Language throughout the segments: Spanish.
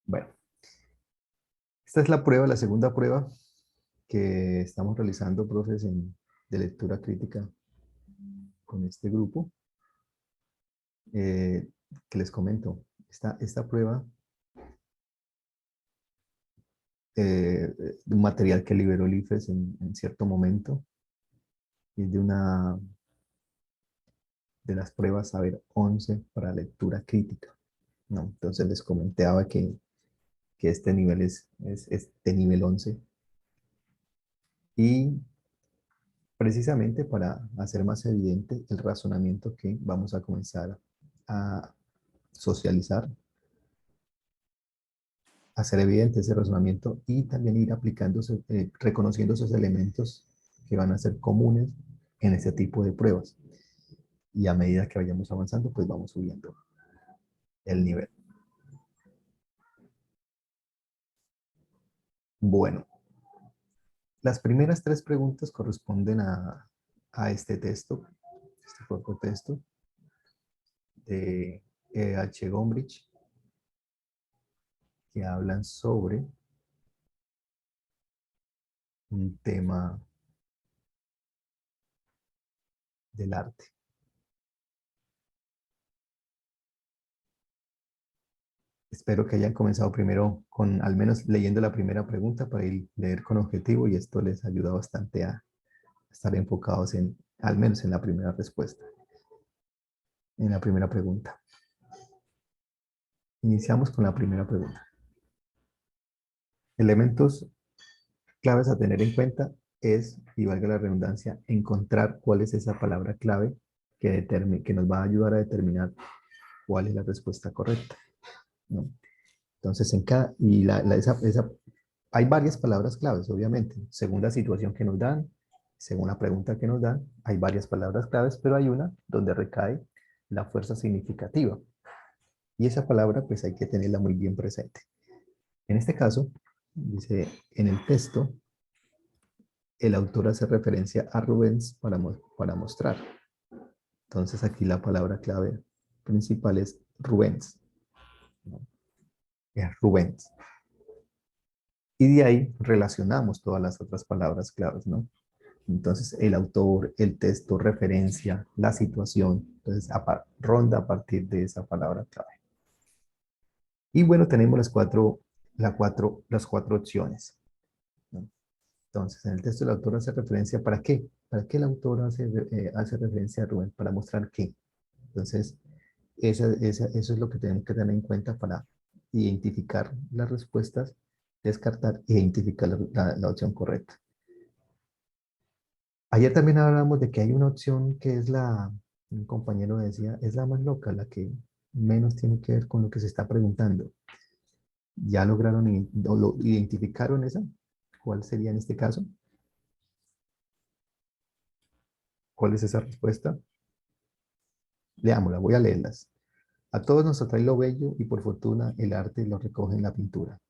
Bueno, esta es la prueba, la segunda prueba que estamos realizando, profes, de lectura crítica con este grupo. eh, que les comento. Esta prueba, de un material que liberó el IFES en cierto momento, es de las pruebas Saber 11 para lectura crítica, ¿no? Entonces les comentaba que este nivel es de nivel 11 y precisamente para hacer más evidente el razonamiento que vamos a comenzar a socializar, hacer evidente ese razonamiento y también ir aplicándose, reconociendo esos elementos que van a ser comunes en ese tipo de pruebas. Y a medida que vayamos avanzando, pues vamos subiendo el nivel. Bueno, las primeras tres preguntas corresponden a este texto, este corto texto de H. Gombrich, que hablan sobre un tema del arte. Espero que hayan comenzado primero con al menos leyendo la primera pregunta para ir leer con objetivo y esto les ayuda bastante a estar enfocados en, al menos en la primera respuesta, en la primera pregunta. Iniciamos con la primera pregunta. Elementos claves a tener en cuenta es, y valga la redundancia, encontrar cuál es esa palabra clave que nos va a ayudar a determinar cuál es la respuesta correcta, ¿no? Entonces, hay varias palabras claves, obviamente, según la situación que nos dan, según la pregunta que nos dan, hay varias palabras claves, pero hay una donde recae la fuerza significativa. Y esa palabra, pues hay que tenerla muy bien presente. En este caso, dice, en el texto, el autor hace referencia a Rubens para mostrar. Entonces, aquí la palabra clave principal es Rubens, ¿no? Es Rubens. Y de ahí relacionamos todas las otras palabras claves, ¿no? Entonces, el autor, el texto, referencia, la situación, entonces ronda a partir de esa palabra clave. Y bueno, tenemos las cuatro opciones, ¿no? Entonces, en el texto el autor hace referencia, ¿para qué? ¿Para qué el autor hace referencia a Rubén? Para mostrar qué. Entonces, eso es lo que tenemos que tener en cuenta para identificar las respuestas, descartar e identificar la opción correcta. Ayer también hablábamos de que hay una opción que es un compañero decía, es la más loca, la que menos tiene que ver con lo que se está preguntando. ¿Ya lograron o lo identificaron esa? ¿Cuál sería en este caso? ¿Cuál es esa respuesta? Leámosla, voy a leerlas. A todos nos atrae lo bello y por fortuna el arte lo recoge en la pintura.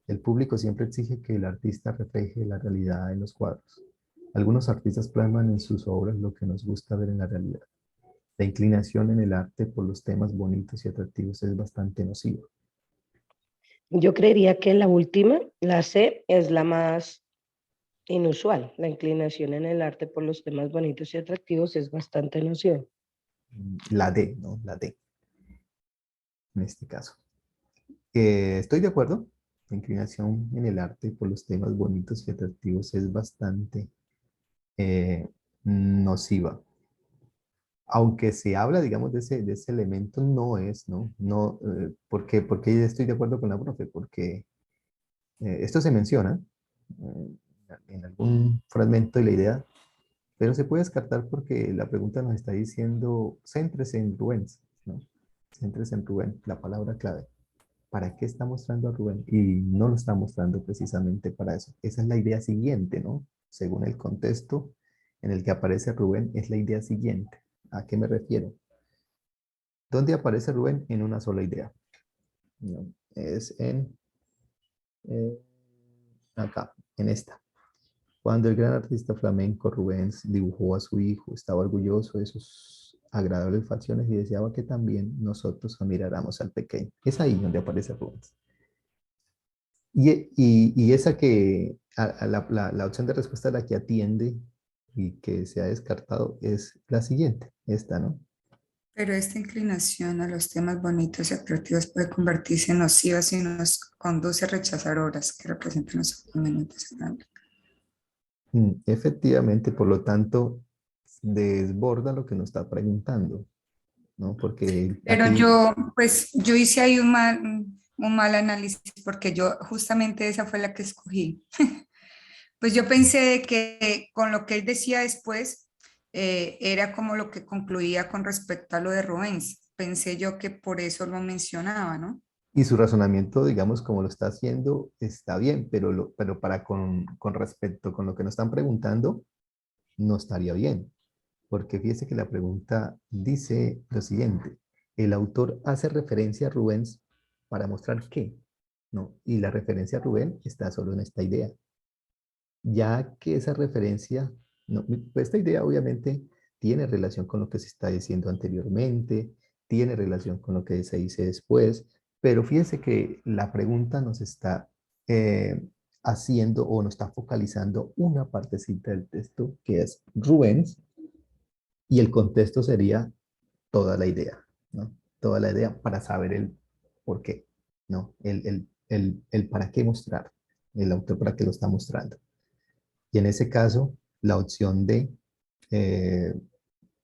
El público siempre exige que el artista refleje la realidad en los cuadros. Algunos artistas plasman en sus obras lo que nos gusta ver en la realidad. La inclinación en el arte por los temas bonitos y atractivos es bastante nociva. Yo creería que la última, la C, es la más inusual. La inclinación en el arte por los temas bonitos y atractivos es bastante nociva. La D, ¿no? La D, en este caso. Estoy de acuerdo. La inclinación en el arte por los temas bonitos y atractivos es bastante eh, nociva. Aunque se habla, digamos, de ese elemento, no es, ¿no? No, ¿por qué estoy de acuerdo con la profe? Porque esto se menciona eh, en algún fragmento de la idea, pero se puede descartar porque la pregunta nos está diciendo, céntrese en Rubens, ¿no? Céntrese en Rubén, la palabra clave. ¿Para qué está mostrando a Rubén? Y no lo está mostrando precisamente para eso. Esa es la idea siguiente, ¿no? Según el contexto en el que aparece Rubén, es la idea siguiente. ¿A qué me refiero? ¿Dónde aparece Rubén? En una sola idea, ¿no? Es eh, acá, en esta. Cuando el gran artista flamenco Rubens dibujó a su hijo, estaba orgulloso de sus agradables facciones y deseaba que también nosotros admiráramos al pequeño. Es ahí donde aparece Rubens. Y esa que, a la opción de respuesta a la que atiende y que se ha descartado es la siguiente, esta, ¿no? Pero esta inclinación a los temas bonitos y atractivos puede convertirse en nociva si nos conduce a rechazar obras que representan los convenientes. Efectivamente, por lo tanto, desborda lo que nos está preguntando, ¿no? Porque Pero aquí, yo hice ahí un mal análisis porque yo justamente esa fue la que escogí. Pues yo pensé de que con lo que él decía después era como lo que concluía con respecto a lo de Rubens. Pensé yo que por eso lo mencionaba, ¿no? y su razonamiento, digamos, como lo está haciendo, está bien, pero, pero para con respecto con lo que nos están preguntando, no estaría bien. Porque fíjese que la pregunta dice lo siguiente: el autor hace referencia a Rubens para mostrar qué, ¿no? Y la referencia a Rubén está solo en esta idea. Ya que esa referencia, no, pues esta idea obviamente tiene relación con lo que se está diciendo anteriormente, tiene relación con lo que se dice después, pero fíjese que la pregunta nos está haciendo o nos está focalizando una partecita del texto que es Rubens, y el contexto sería toda la idea, ¿no? Toda la idea para saber el por qué, ¿no? El para qué mostrar, el autor para qué lo está mostrando. Y en ese caso, la opción D, eh,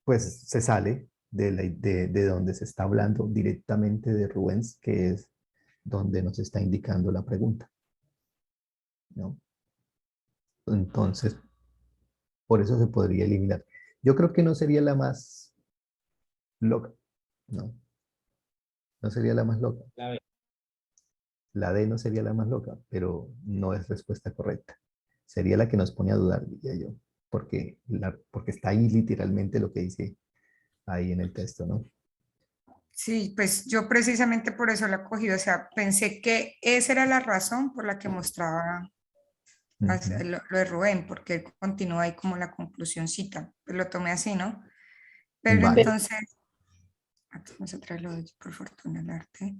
pues se sale de donde se está hablando directamente de Rubens, que es donde nos está indicando la pregunta, ¿no? Entonces, por eso se podría eliminar. Yo creo que no sería la más loca, ¿no? No sería la más loca. La D no sería la más loca, pero no es respuesta correcta. Sería la que nos pone a dudar, diría yo, porque está ahí literalmente lo que dice ahí en el texto, ¿no? Sí, pues yo precisamente por eso la cogí, o sea, pensé que esa era la razón por la que mostraba Ujú. lo de Rubén, porque él continúa ahí como la conclusioncita, pues lo tomé así, ¿no? Pero Vale. entonces, aquí vamos a traerlo de por fortuna el arte.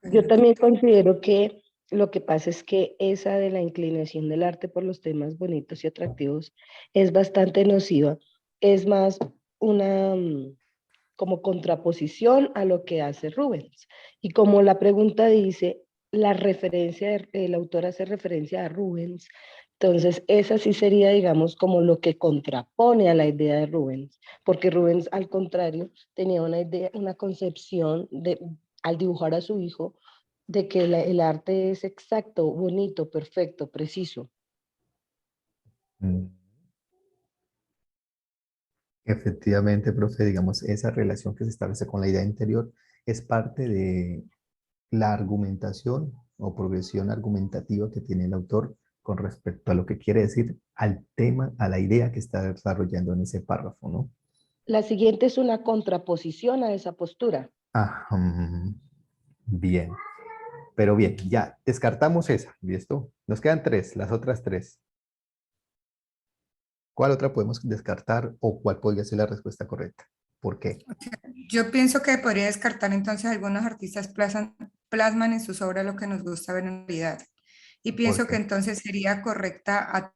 Yo también considero que lo que pasa es que esa de la inclinación del arte por los temas bonitos y atractivos es bastante nociva. Es más una como contraposición a lo que hace Rubens. Y como la pregunta dice, el autor hace referencia a Rubens, entonces esa sí sería, digamos, como lo que contrapone a la idea de Rubens, porque Rubens, al contrario, tenía una idea, una concepción de, al dibujar a su hijo, de que el arte es exacto, bonito, perfecto, preciso. Mm. Efectivamente, profe, digamos, esa relación que se establece con la idea interior es parte de la argumentación o progresión argumentativa que tiene el autor con respecto a lo que quiere decir al tema, a la idea que está desarrollando en ese párrafo, ¿no? La siguiente es una contraposición a esa postura. Ah, bien, pero bien, ya descartamos esa, ¿listo? Nos quedan tres, las otras tres. ¿Cuál otra podemos descartar o cuál podría ser la respuesta correcta? ¿Por qué? Yo pienso que podría descartar entonces algunos artistas plasman en sus obras lo que nos gusta ver en realidad. Y ¿Por pienso que qué? entonces sería correcta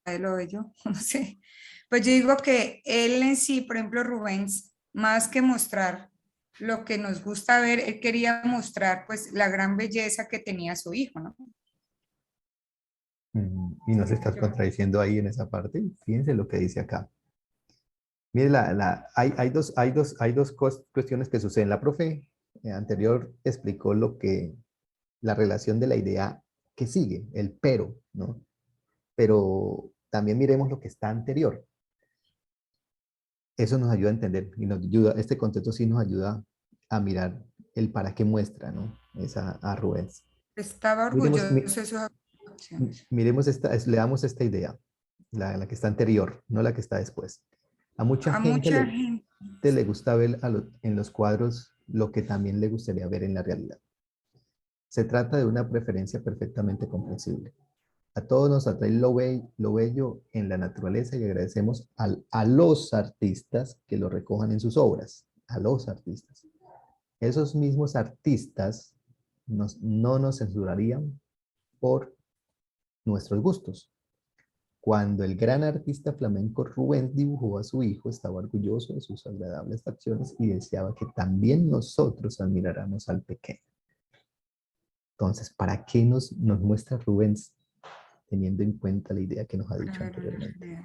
a lo bello, no sé. Pues yo digo que él en sí, por ejemplo, Rubens, más que mostrar lo que nos gusta ver, él quería mostrar pues la gran belleza que tenía su hijo, ¿no? Y no se está contradiciendo ahí en esa parte. Fíjense lo que dice acá. Mire, hay dos cuestiones que suceden. La profe anterior explicó la relación de la idea que sigue, el pero, ¿no? Pero también miremos lo que está anterior. Eso nos ayuda a entender y nos ayuda, este concepto sí nos ayuda a mirar el para qué muestra, ¿no? Esa a Rubens. Estaba Miremos, orgulloso de sus acciones. miremos le damos esta idea, la que está anterior, no la que está después. A mucha A gente mucha gente. le gusta ver en los cuadros lo que también le gustaría ver en la realidad. Se trata de una preferencia perfectamente comprensible. A todos nos atrae lo bello en la naturaleza y agradecemos a los artistas que lo recojan en sus obras. A los artistas. Esos mismos artistas no nos censurarían por nuestros gustos. Cuando el gran artista flamenco Rubens dibujó a su hijo, estaba orgulloso de sus agradables facciones y deseaba que también nosotros admiráramos al pequeño. Entonces, ¿para qué nos muestra Rubens teniendo en cuenta la idea que nos ha dicho anteriormente?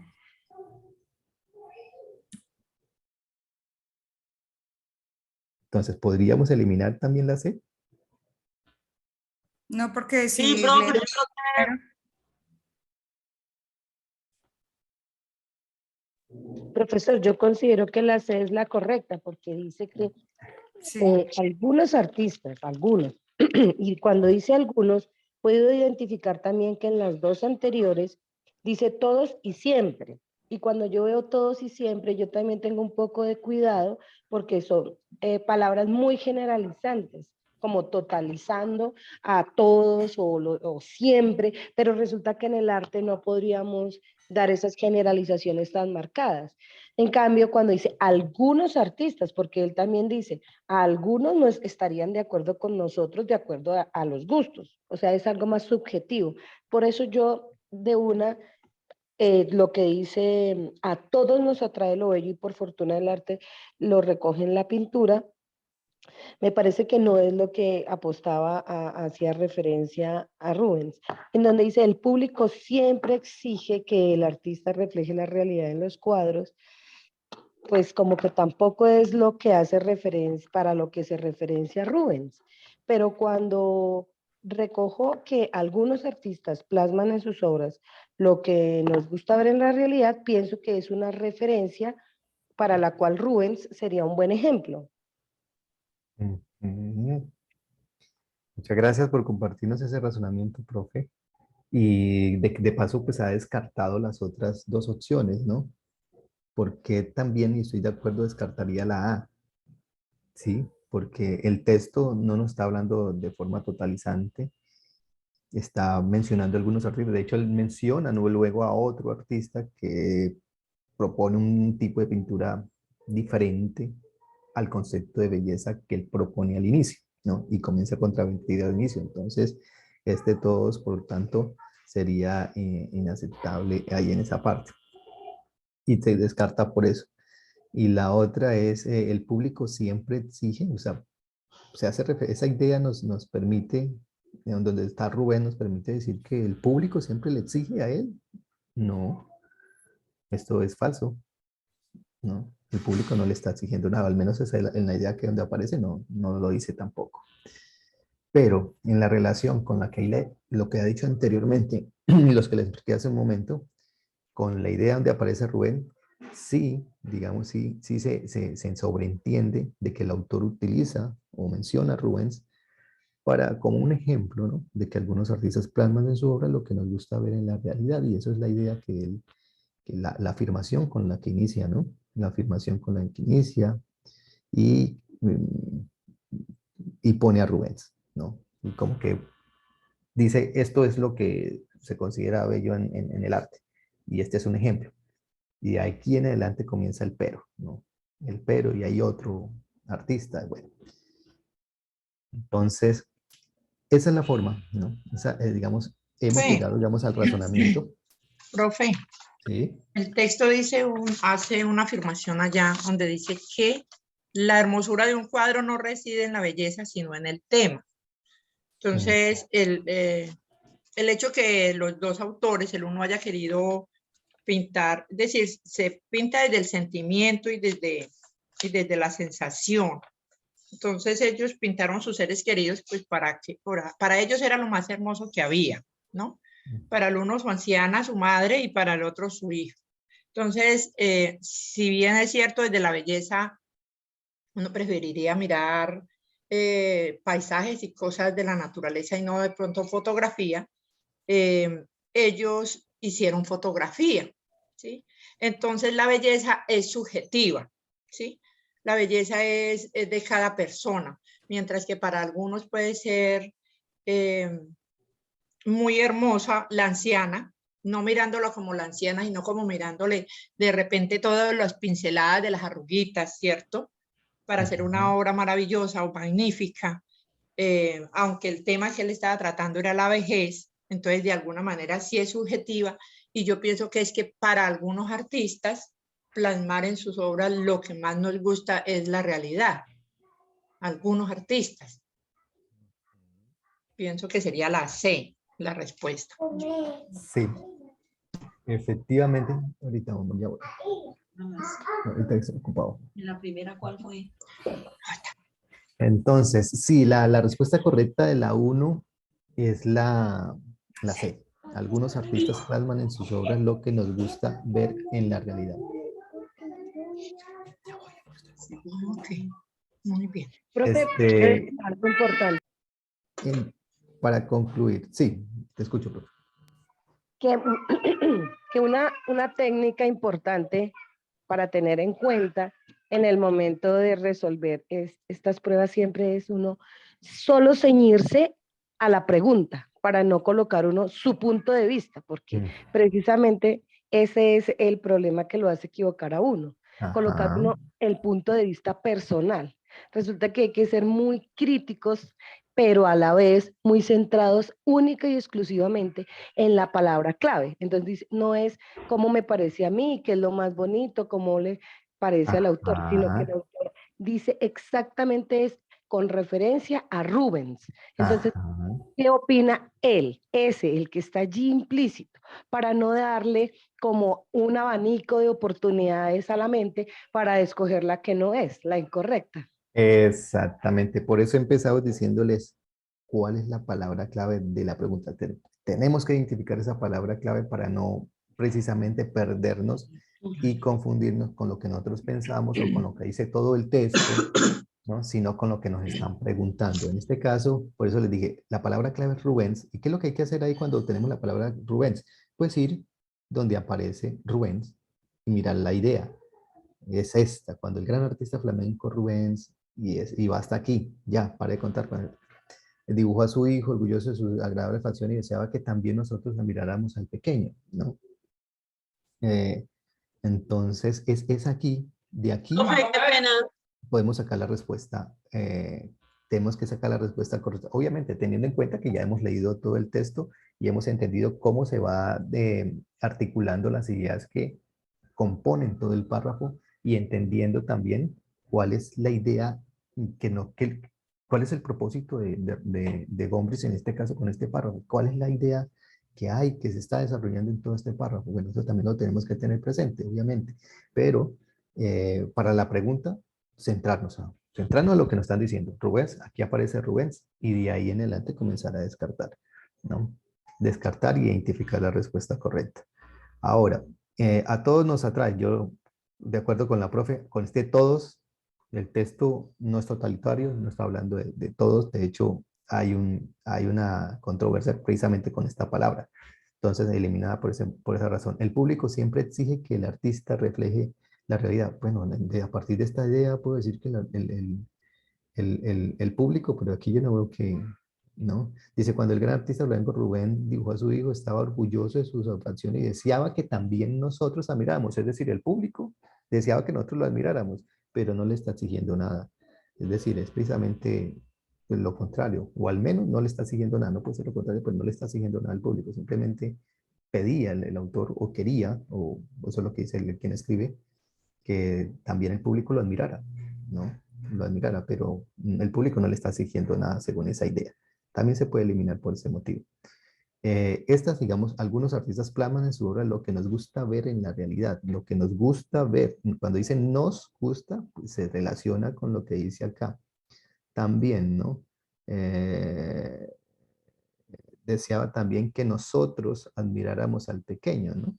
Entonces, ¿podríamos eliminar también la C? No, porque Sí, si profe, Profesor, yo considero que la C es la correcta porque dice que sí, algunos artistas, algunos, y cuando dice algunos, puedo identificar también que en las dos anteriores dice todos y siempre. Y cuando yo veo todos y siempre, yo también tengo un poco de cuidado porque son palabras muy generalizantes, como totalizando a todos o siempre, pero resulta que en el arte no podríamos dar esas generalizaciones tan marcadas. En cambio, cuando dice algunos artistas, porque él también dice, algunos no estarían de acuerdo con nosotros de acuerdo a los gustos, o sea, es algo más subjetivo. Por eso yo de una, lo que dice, a todos nos atrae lo bello y por fortuna el arte lo recoge en la pintura, me parece que no es lo que apostaba hacía referencia a Rubens, en donde dice, el público siempre exige que el artista refleje la realidad en los cuadros, pues como que tampoco es lo que hace referencia, para lo que se referencia Rubens. Pero cuando recojo que algunos artistas plasman en sus obras lo que nos gusta ver en la realidad, pienso que es una referencia para la cual Rubens sería un buen ejemplo. Muchas gracias por compartirnos ese razonamiento, profe. Y de paso, pues ha descartado las otras dos opciones, ¿no? Porque también, y estoy de acuerdo, descartaría la A, ¿sí? Porque el texto no nos está hablando de forma totalizante, está mencionando algunos artistas. De hecho, él menciona, ¿no?, luego a otro artista que propone un tipo de pintura diferente al concepto de belleza que él propone al inicio, ¿no? Y comienza contraventiva al inicio. Entonces, todos, por lo tanto, sería inaceptable ahí en esa parte. Y se descarta por eso. Y la otra es, el público siempre exige, o sea, esa idea nos permite, donde está Rubén, nos permite decir que el público siempre le exige a él. No, esto es falso, ¿no? El público no le está exigiendo nada, al menos esa es en la idea que donde aparece no lo dice tampoco. Pero en la relación con la que lo que ha dicho anteriormente, y los que les expliqué hace un momento, con la idea donde aparece Rubén, sí, digamos, sí se sobreentiende de que el autor utiliza o menciona a Rubens como un ejemplo, ¿no?, de que algunos artistas plasman en su obra lo que nos gusta ver en la realidad, y eso es la idea que la afirmación con la que inicia, ¿no? La afirmación con la que inicia y, y pone a Rubens, ¿no? Y como que dice, esto es lo que se considera bello en el arte, y este es un ejemplo. Y de aquí en adelante comienza el pero, ¿no? El pero, y hay otro artista, bueno. Entonces, esa es la forma, ¿no? Digamos, hemos profe, llegado, digamos, al razonamiento, profe, ¿sí? el texto dice hace una afirmación allá donde dice que la hermosura de un cuadro no reside en la belleza, sino en el tema. Entonces, el hecho que los dos autores, el uno haya querido pintar, es decir, se pinta desde el sentimiento y desde la sensación. Entonces ellos pintaron sus seres queridos, pues para ellos era lo más hermoso que había, ¿no? Para el uno su anciana, su madre, y para el otro su hijo. Entonces, si bien es cierto, desde la belleza uno preferiría mirar paisajes y cosas de la naturaleza y no de pronto fotografía, ellos hicieron fotografía, ¿sí? Entonces la belleza es subjetiva, ¿sí? La belleza es de cada persona, mientras que para algunos puede ser muy hermosa la anciana, no mirándola como la anciana, sino como mirándole de repente todas las pinceladas de las arruguitas, ¿cierto? Para hacer una obra maravillosa o magnífica, aunque el tema que él estaba tratando era la vejez. Entonces, de alguna manera sí es subjetiva, y yo pienso que es que para algunos artistas plasmar en sus obras lo que más nos gusta es la realidad. Algunos artistas. Pienso que sería la C, la respuesta. Sí, efectivamente. Ahorita vamos, ya voy. Ahorita estoy ocupado. ¿En la primera cuál fue? Entonces, sí, la respuesta correcta de la 1 es la C. Algunos artistas plasman en sus obras lo que nos gusta ver en la realidad. Ok, muy bien. Profe, algo importante, Para concluir, sí, te escucho, profe. que, que una técnica importante para tener en cuenta en el momento de resolver estas pruebas siempre es uno solo ceñirse a la pregunta para no colocar uno su punto de vista, porque precisamente ese es el problema que lo hace equivocar a uno, colocar Ajá. uno el punto de vista personal. Resulta que hay que ser muy críticos, pero a la vez muy centrados única y exclusivamente en la palabra clave. Entonces, no es cómo me parece a mí, qué es lo más bonito, cómo le parece al autor, sino que el Ajá. autor dice exactamente es con referencia a Rubens. Entonces, Ajá. ¿qué opina él? Ese, el que está allí implícito, para no darle como un abanico de oportunidades a la mente para escoger la que no es, la incorrecta. Exactamente, por eso he empezado diciéndoles cuál es la palabra clave de la pregunta. Tenemos que identificar esa palabra clave para no precisamente perdernos y confundirnos con lo que nosotros pensamos o con lo que dice todo el texto, ¿no? Sino con lo que nos están preguntando. En este caso, por eso les dije, la palabra clave es Rubens. ¿Y qué es lo que hay que hacer ahí cuando tenemos la palabra Rubens? Pues ir donde aparece Rubens y mirar la idea. Es esta, cuando el gran artista flamenco Rubens, y va hasta aquí, ya, para de contar, cuando dibujó a su hijo, orgulloso de su agradable facción, y deseaba que también nosotros admiráramos al pequeño, ¿no? Eh, entonces, es aquí, de aquí Ay, qué pena. podemos sacar la respuesta, tenemos que sacar la respuesta correcta. Obviamente, teniendo en cuenta que ya hemos leído todo el texto y hemos entendido cómo se va articulando las ideas que componen todo el párrafo y entendiendo también cuál es la idea, cuál es el propósito de Gombrich en este caso con este párrafo, cuál es la idea que hay, que se está desarrollando en todo este párrafo. Bueno, eso también lo tenemos que tener presente, obviamente, pero para la pregunta, centrarnos a lo que nos están diciendo. Rubens, aquí aparece Rubens, y de ahí en adelante comenzar a descartar, ¿no? Descartar y identificar la respuesta correcta. Ahora, a todos nos atrae, yo de acuerdo con la profe, con este todos, el texto no es totalitario, no está hablando de todos, de hecho hay una controversia precisamente con esta palabra, entonces eliminada por esa razón. El público siempre exige que el artista refleje la realidad. Bueno, a partir de esta idea puedo decir que el público, pero aquí yo no veo que, ¿no? Dice, cuando el gran artista Blanco Rubén dibujó a su hijo, estaba orgulloso de sus facciones y deseaba que también nosotros admiráramos, es decir, el público deseaba que nosotros lo admiráramos, pero no le está exigiendo nada. Es decir, es precisamente pues, lo contrario, o al menos no le está exigiendo nada, no puede ser lo contrario, pues no le está exigiendo nada al público, simplemente pedía el autor o quería, o eso es lo que dice quien escribe, que también el público lo admirara, ¿no? Lo admirara, pero el público no le está exigiendo nada según esa idea. También se puede eliminar por ese motivo. Estas, digamos, algunos artistas plasman en su obra lo que nos gusta ver en la realidad, lo que nos gusta ver. Cuando dicen nos gusta, pues se relaciona con lo que dice acá. También, ¿no? Deseaba también que nosotros admiráramos al pequeño, ¿no?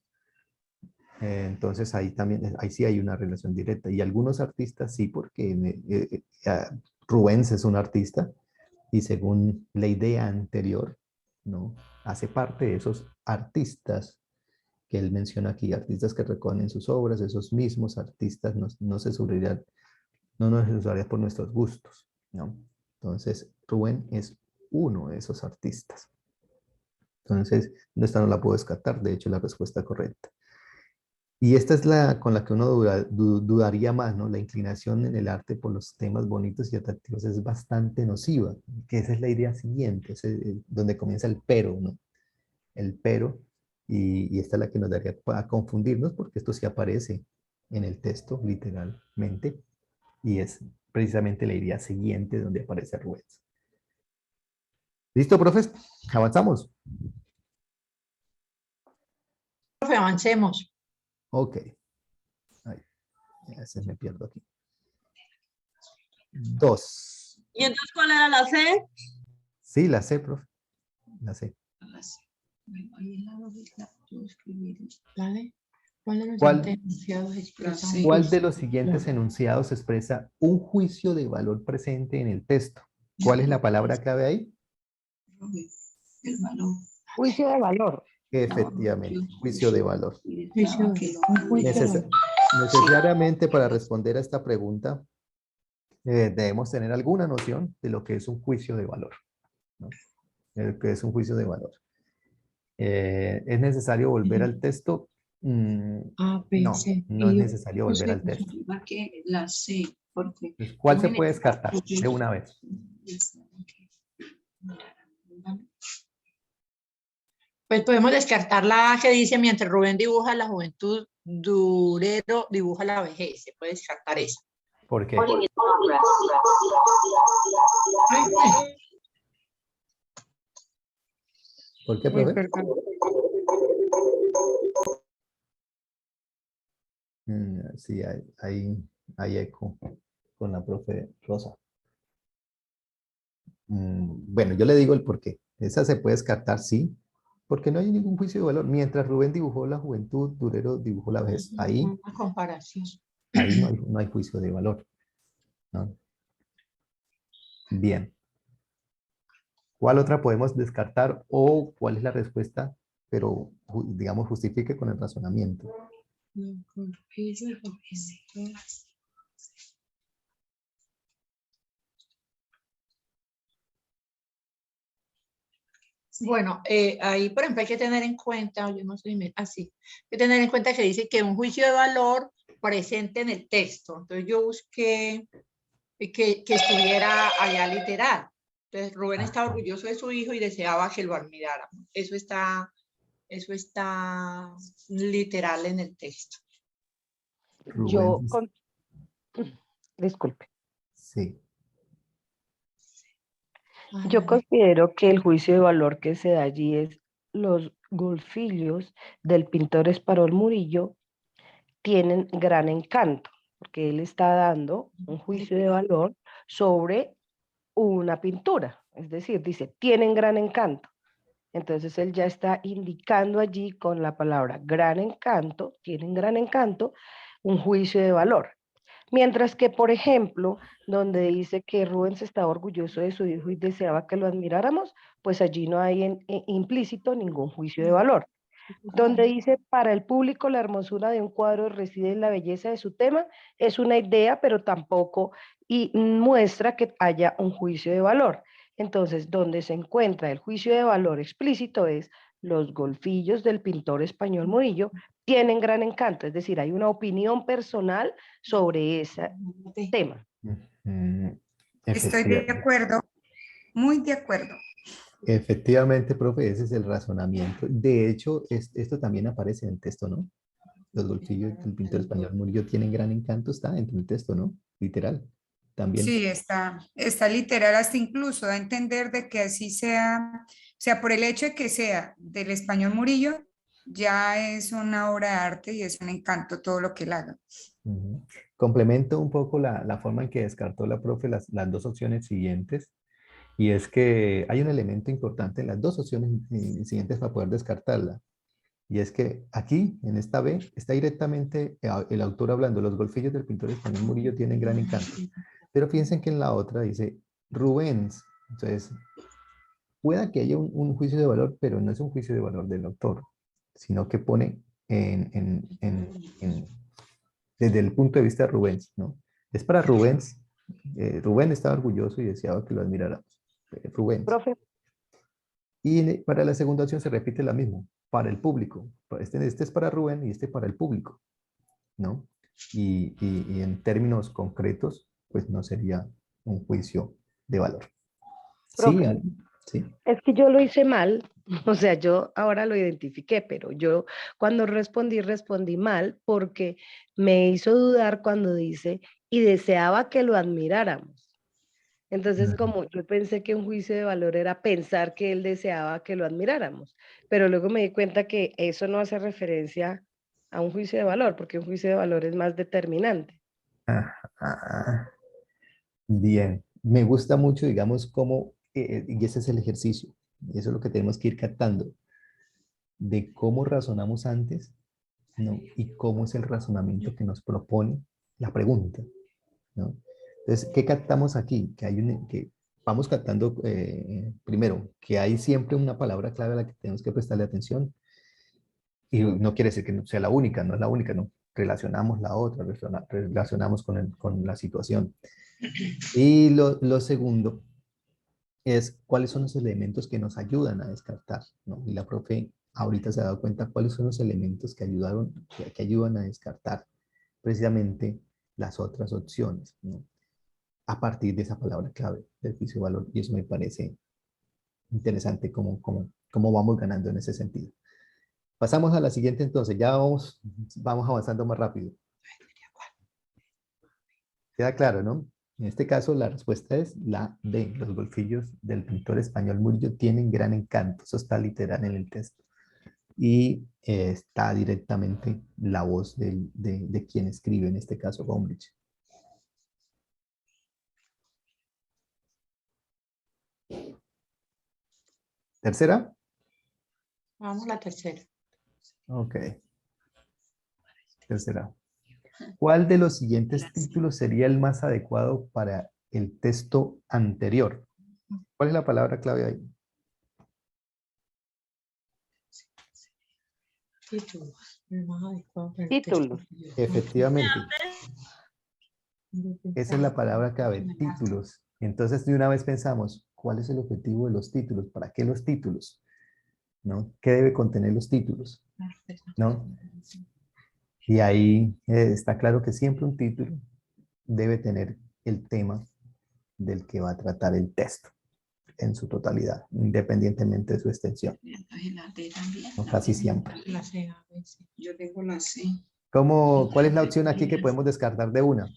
Entonces ahí también, ahí sí hay una relación directa. Y algunos artistas sí, porque Rubens es un artista y según la idea anterior, ¿no? Hace parte de esos artistas que él menciona aquí, artistas que recogen sus obras, esos mismos artistas no se sufrirían, no nos usarían por nuestros gustos, ¿no? Entonces, Rubén es uno de esos artistas. Entonces, esta no la puedo descartar, de hecho, la respuesta correcta. Y esta es la con la que uno dudaría más, ¿no? La inclinación en el arte por los temas bonitos y atractivos es bastante nociva, que esa es la idea siguiente, donde comienza el pero, ¿no? el pero, y esta es la que nos daría a confundirnos, porque esto sí aparece en el texto, literalmente, y es precisamente la idea siguiente donde aparece Rubens. ¿Listo, profes? ¿Avanzamos? Profe, avancemos. Ok. Ay, a veces me pierdo aquí. 2. ¿Y entonces cuál era la C? Sí, la sé, profe. La sé. Dale. ¿Cuál de los ¿Cuál? siguientes enunciados expresa Sí. un ¿Cuál juicio? de los siguientes enunciados expresa un juicio de valor presente en el texto? ¿Cuál es la palabra clave ahí? El valor. Juicio de valor. Efectivamente, juicio de valor. Juicio, un juicio de valor. Necesariamente para responder a esta pregunta debemos tener alguna noción de lo que es un juicio de valor, ¿no? El que es un juicio de valor. ¿Es necesario volver al texto? A, B, No, C, no es I, necesario volver al texto. Que la C, porque Entonces, ¿cuál se puede descartar de una vez? Pues podemos descartar la A que dice mientras Rubén dibuja la juventud, Durero dibuja la vejez. Se puede descartar esa. ¿Por qué? ¿Por qué, Uy, profe? perdón. Sí, hay eco con la profe Rosa. Bueno, yo le digo el por qué. Esa se puede descartar, sí, porque no hay ningún juicio de valor. Mientras Rubén dibujó la juventud, Durero dibujó la vejez. Ahí Una comparación. no hay juicio de valor, ¿no? Bien. ¿Cuál otra podemos descartar o cuál es la respuesta, pero digamos justifique con el razonamiento? Bueno, ahí, por ejemplo, hay que tener en cuenta, yo no soy así, hay que tener en cuenta que dice que un juicio de valor presente en el texto. Entonces yo busqué que estuviera allá literal. Entonces Rubén estaba orgulloso de su hijo y deseaba que lo admirara. Eso está literal en el texto. Yo, Rubén, disculpe, sí. yo considero que el juicio de valor que se da allí es los golfillos del pintor Esparol Murillo tienen gran encanto, porque él está dando un juicio de valor sobre una pintura, es decir, dice, tienen gran encanto. Entonces él ya está indicando allí con la palabra gran encanto, tienen gran encanto, un juicio de valor. Mientras que, por ejemplo, donde dice que Rubens estaba orgulloso de su hijo y deseaba que lo admiráramos, pues allí no hay implícito ningún juicio de valor. Donde dice, para el público la hermosura de un cuadro reside en la belleza de su tema, es una idea, pero tampoco muestra que haya un juicio de valor. Entonces, donde se encuentra el juicio de valor explícito es los golfillos del pintor español Murillo tienen gran encanto, es decir, hay una opinión personal sobre ese tema. estoy de acuerdo, muy de acuerdo. Efectivamente, profe, ese es el razonamiento. De hecho, esto también aparece en el texto, ¿no? Los golfillos del pintor español Murillo tienen gran encanto, está dentro del texto, ¿no? Literal, también. Sí, está literal, hasta incluso da a entender de que así sea, o sea, por el hecho de que sea del español Murillo, ya es una obra de arte y es un encanto todo lo que él haga. Complemento un poco la forma en que descartó la profe las dos opciones siguientes, y es que hay un elemento importante en las dos opciones siguientes para poder descartarla, y es que aquí, en esta B, está directamente el autor hablando, los golfillos del pintor español Murillo tienen gran encanto, pero fíjense que en la otra dice Rubens, entonces pueda que haya un juicio de valor, pero no es un juicio de valor del autor, sino que pone desde el punto de vista de Rubens, ¿no? Es para Rubens. Rubén estaba orgulloso y deseaba que lo admiráramos. Rubens. Profe, Y para la segunda opción se repite la misma, para el público. Este es para Rubén y este para el público, ¿no? Y en términos concretos, pues no sería un juicio de valor. Sí, profe, sí. es que yo lo hice mal O sea, yo ahora lo identifiqué, pero yo cuando respondí mal porque me hizo dudar cuando dice, y deseaba que lo admiráramos. Entonces, Ujú. como yo pensé que un juicio de valor era pensar que él deseaba que lo admiráramos, pero luego me di cuenta que eso no hace referencia a un juicio de valor, porque un juicio de valor es más determinante. Ah, bien, me gusta mucho, digamos, cómo, y ese es el ejercicio, y eso es lo que tenemos que ir captando, de cómo razonamos antes, ¿no? Y cómo es el razonamiento que nos propone la pregunta, ¿no? Entonces, ¿qué captamos aquí? Que vamos captando, primero, que hay siempre una palabra clave a la que tenemos que prestarle atención, y no quiere decir que no sea la única, no es la única, no. Relacionamos la otra, relacionamos con la situación. Y lo segundo es cuáles son los elementos que nos ayudan a descartar, ¿no? Y la profe ahorita se ha dado cuenta cuáles son los elementos que ayudan a descartar precisamente las otras opciones, ¿no? A partir de esa palabra clave del juicio de valor. Y eso me parece interesante cómo vamos ganando en ese sentido. Pasamos a la siguiente entonces, ya vamos avanzando más rápido. Queda claro, ¿no? En este caso la respuesta es la B. Los golfillos del pintor español Murillo tienen gran encanto. Eso está literal en el texto. Y está directamente la voz de quien escribe, en este caso Gombrich. ¿Tercera? Vamos a la tercera. Ok, tercera. ¿Cuál de los siguientes títulos sería el más adecuado para el texto anterior? ¿Cuál es la palabra clave ahí? Títulos. El más adecuado para el Título. texto. Efectivamente, esa es la palabra clave, títulos. Entonces, de una vez pensamos, ¿cuál es el objetivo de los títulos? ¿Para qué los títulos? ¿No? ¿Qué debe contener los títulos? ¿No? Y ahí está claro que siempre un título debe tener el tema del que va a tratar el texto en su totalidad, independientemente de su extensión. Entonces la D también. ¿No? Casi siempre. La C, a veces. Yo tengo la C. ¿Cuál es la opción aquí que podemos descartar de una?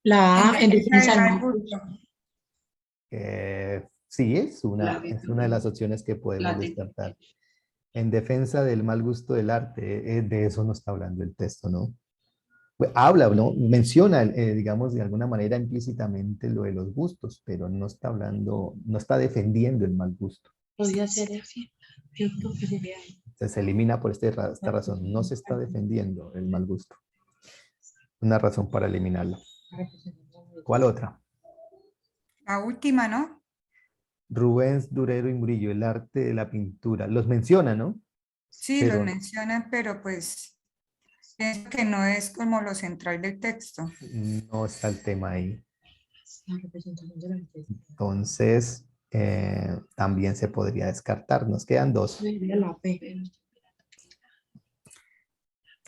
La En A, en defensa defensa del del mal mal gusto. gusto. Sí, La D es una de también. las opciones que podemos La D. descartar. En defensa del mal gusto del arte, de eso no está hablando el texto, ¿no? Pues, habla, ¿no? Menciona, digamos, de alguna manera implícitamente lo de los gustos, pero no está hablando, no está defendiendo el mal gusto. Podría ser así. Yo creo que sería Se elimina por esta razón. No se está defendiendo el mal gusto. Una razón para eliminarlo. ¿Cuál otra? La última, ¿no? Rubens, Durero y Murillo, el arte de la pintura. Los menciona, ¿no? Sí, los Pero mencionan, pero pues pienso que no es como lo central del texto. no está el tema ahí. la representación de la empresa. Entonces, también se podría descartar. Nos quedan dos. Sería la P.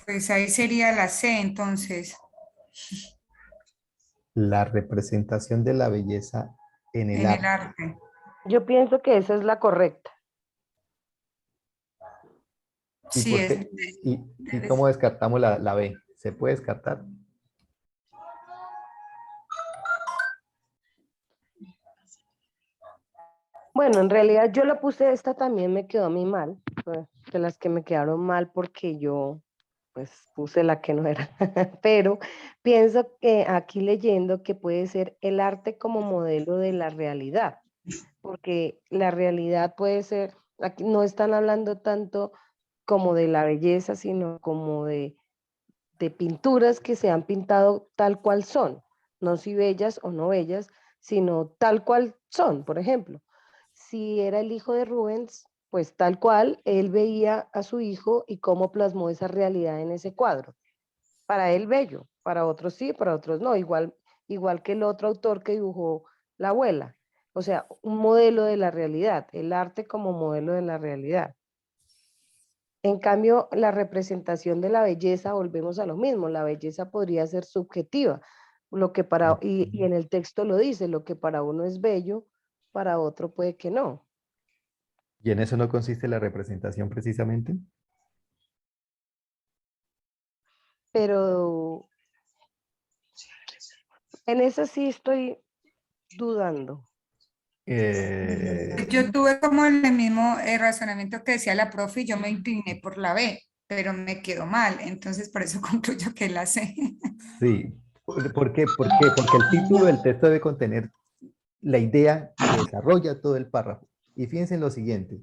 Pues ahí sería la C, entonces, La representación de la belleza en el en el arte. arte. Yo pienso que esa es la correcta. ¿Y Sí, por es. qué? ¿Y cómo descartamos la B? ¿Se puede descartar? Bueno, en realidad yo la puse esta también me quedó a mí mal, fue de las que me quedaron mal porque yo pues puse la que no era, pero pienso que aquí leyendo que puede ser el arte como modelo de la realidad, porque la realidad puede ser, aquí no están hablando tanto como de la belleza, sino como de pinturas que se han pintado tal cual son, no si bellas o no bellas, sino tal cual son, por ejemplo. Si era el hijo de Rubens, pues tal cual él veía a su hijo y cómo plasmó esa realidad en ese cuadro. Para él bello, para otros sí, para otros no, igual que el otro autor que dibujó la abuela. O sea, un modelo de la realidad, el arte como modelo de la realidad. En cambio, la representación de la belleza, volvemos a lo mismo, la belleza podría ser subjetiva, y en el texto lo dice, lo que para uno es bello, para otro puede que no. ¿Y en eso no consiste la representación precisamente? Pero en eso sí estoy dudando. Yo tuve como el mismo razonamiento que decía la profe y yo me incliné por la B, pero me quedó mal, entonces por eso concluyo que la C. Sí. ¿Por qué? ¿Por qué? Porque el título del texto debe contener la idea que desarrolla todo el párrafo. Y fíjense en lo siguiente.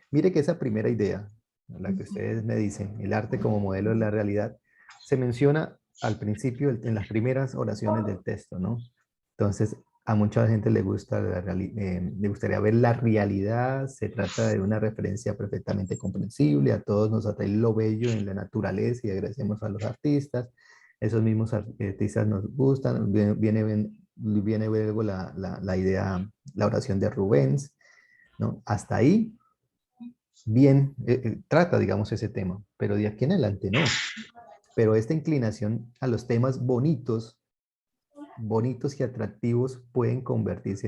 Mire que esa primera idea, la que ustedes me dicen, el arte como modelo de la realidad, se menciona al principio, en las primeras oraciones del texto, ¿no? Entonces, a mucha gente le gusta le gustaría ver la realidad, se trata de una referencia perfectamente comprensible, a todos nos atrae lo bello en la naturaleza y agradecemos a los artistas, esos mismos artistas nos gustan, viene luego la idea, la oración de Rubens, ¿no? Hasta ahí, bien, trata, digamos, ese tema, pero de aquí en adelante no. Pero esta inclinación a los temas bonitos y atractivos pueden convertirse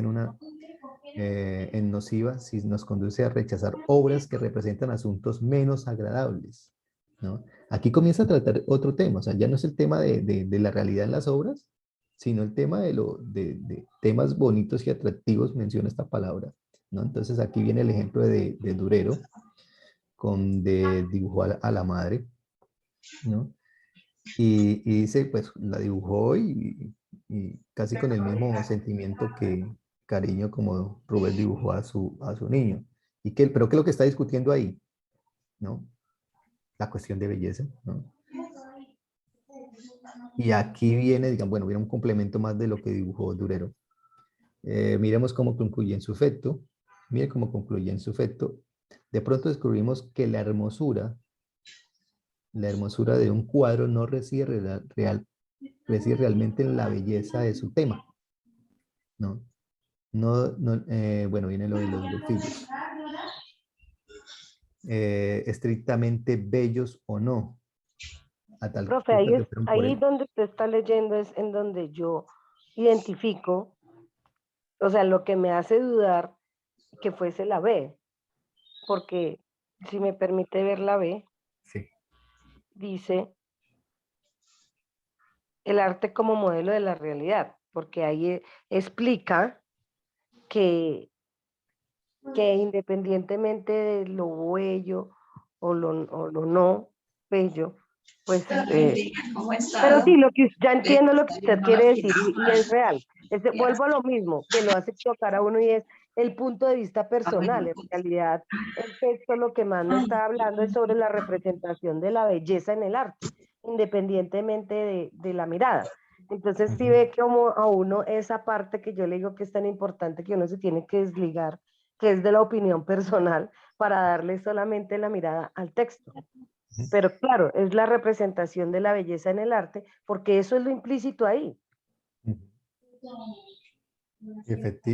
en nociva si nos conduce a rechazar obras que representan asuntos menos agradables, ¿no? Aquí comienza a tratar otro tema, o sea, ya no es el tema de la realidad en las obras, sino el tema de temas bonitos y atractivos, menciona esta palabra, ¿no? Entonces aquí viene el ejemplo de Durero, con de dibujó a la madre, ¿no? Y dice, pues la dibujó y casi con el mismo sentimiento cariño como Rubén dibujó a su niño. Pero ¿qué es lo que está discutiendo ahí? ¿No? La cuestión de belleza, ¿no? Y aquí viene, digamos, bueno, viene un complemento más de lo que dibujó Durero. Miremos cómo concluye en su efecto. Mire cómo concluye en su efecto. De pronto descubrimos que la hermosura de un cuadro no reside realmente en la belleza de su tema, ¿no? Bueno, viene lo de los golfillos. Estrictamente bellos o no, a tal Profe, punto que fueron por ahí él. donde usted está leyendo es en donde yo identifico, o sea, lo que me hace dudar que fuese la B, porque si me permite ver la B, Sí. dice el arte como modelo de la realidad, porque ahí explica que, que independientemente de lo bello o lo no bello, pues, ¿Cómo pero está? sí, lo que ya entiendo lo que usted Desayunó la quiere decir fila. y es real. Ya. Vuelvo a lo mismo, que lo hace chocar a uno y es el punto de vista Ah, personal. bueno, En pues. realidad, el texto lo que más me Ay, está hablando es sobre la representación de la belleza en el arte, independientemente de la mirada. Entonces sí Ujú. ve como a uno esa parte que yo le digo que es tan importante que uno se tiene que desligar, que es de la opinión personal, para darle solamente la mirada al texto. Pero claro, es la representación de la belleza en el arte, porque eso es lo implícito ahí. Ujú.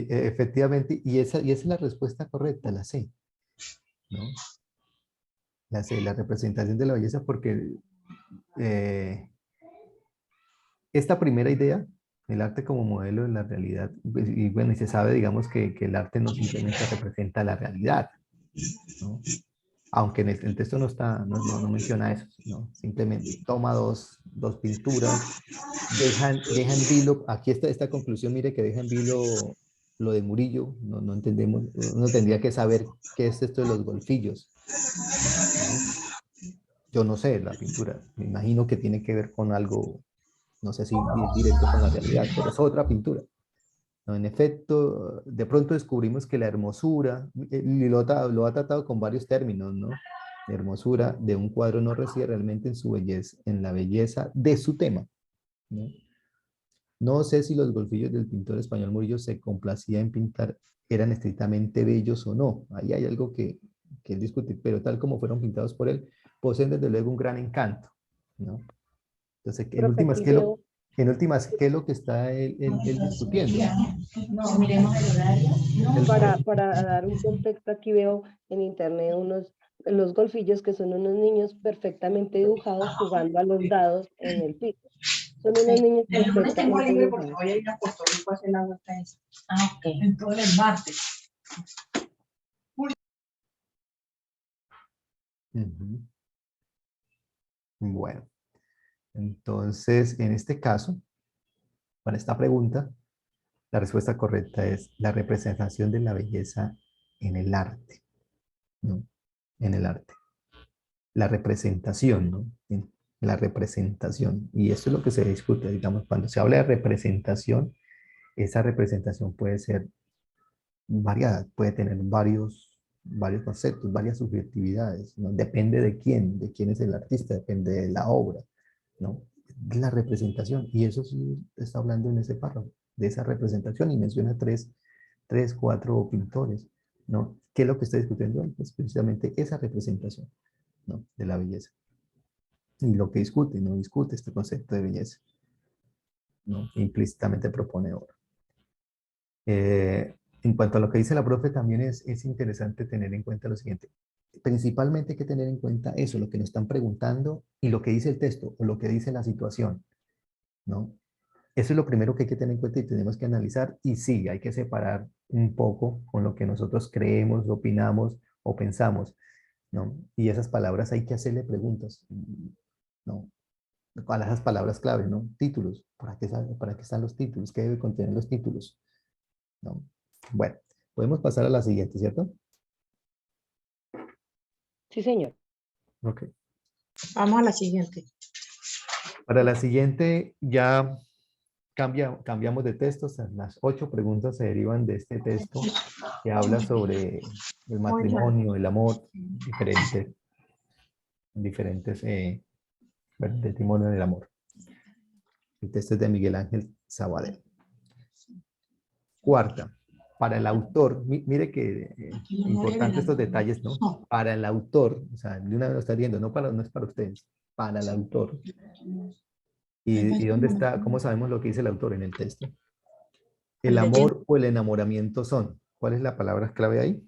Efectivamente, y esa es la respuesta correcta, la C, ¿no? La C, la representación de la belleza, porque eh, esta primera idea, el arte como modelo de la realidad, pues, y bueno, y se sabe, digamos, que el arte no simplemente representa la realidad, ¿no? Aunque en el texto no menciona eso, ¿no? Simplemente toma dos pinturas, deja en vilo, aquí está esta conclusión, mire que deja en vilo lo de Murillo, no entendemos, uno tendría que saber qué es esto de los golfillos, ¿no? Yo no sé, la pintura, me imagino que tiene que ver con algo, no sé si directo con la realidad, pero es otra pintura. No, en efecto, de pronto descubrimos que la hermosura, y lo ha tratado con varios términos, ¿no? La hermosura de un cuadro no reside realmente en su belleza, en la belleza de su tema, ¿no? No sé si los golfillos del pintor español Murillo se complacía en pintar eran estrictamente bellos o no. Ahí hay algo que discutir, pero tal como fueron pintados por él, poseen desde luego un gran encanto, ¿no? Entonces, Profe, aquí veo, ¿qué es lo que está él discutiendo? no, miremos el horario. No, para dar un contexto, aquí veo en internet los golfillos que son unos niños perfectamente dibujados jugando a los dados en el piso. Son unos niños el lunes tengo perfectamente libre porque dibujados. voy a ir a Puerto Rico a hacer la vuelta esa. Ah, ok. Entonces el martes. Ujú. Bueno, entonces, en este caso, para esta pregunta, la respuesta correcta es la representación de la belleza en el arte, ¿no? En el arte. La representación, ¿no? En la representación. Y esto es lo que se discute, digamos, cuando se habla de representación, esa representación puede ser variada, puede tener varios conceptos, varias subjetividades, ¿no? Depende de quién es el artista, depende de la obra, ¿no? La representación, y eso sí está hablando en ese párrafo, de esa representación, y menciona cuatro pintores, ¿no? ¿Qué es lo que está discutiendo? Pues precisamente esa representación, ¿no? De la belleza. Y lo que discute, no discute este concepto de belleza, ¿no? Implícitamente propone obra. En cuanto a lo que dice la profe, también es interesante tener en cuenta lo siguiente. Principalmente hay que tener en cuenta eso, lo que nos están preguntando y lo que dice el texto o lo que dice la situación, ¿no? Eso es lo primero que hay que tener en cuenta y tenemos que analizar. Y sí, hay que separar un poco con lo que nosotros creemos, opinamos o pensamos, ¿no? Y esas palabras hay que hacerle preguntas, ¿no? A esas palabras clave, ¿no? Títulos. Para qué están los títulos? ¿Qué debe contener los títulos? ¿No? Bueno, podemos pasar a la siguiente, ¿cierto? Sí, señor. Ok. Vamos a la siguiente. Para la siguiente ya cambiamos de texto. O sea, las 8 preguntas se derivan de este texto que habla sobre el matrimonio, el amor, diferentes bueno, testimonio del amor. El texto es de Miguel Ángel Sabadell. Cuarta, para el autor, mire que importante estos detalles, ¿no? Para el autor, o sea, de una vez lo está viendo, no es para ustedes, para el autor. ¿Y dónde está? ¿Cómo sabemos lo que dice el autor en el texto? El amor o el enamoramiento son. ¿Cuál es la palabra clave ahí?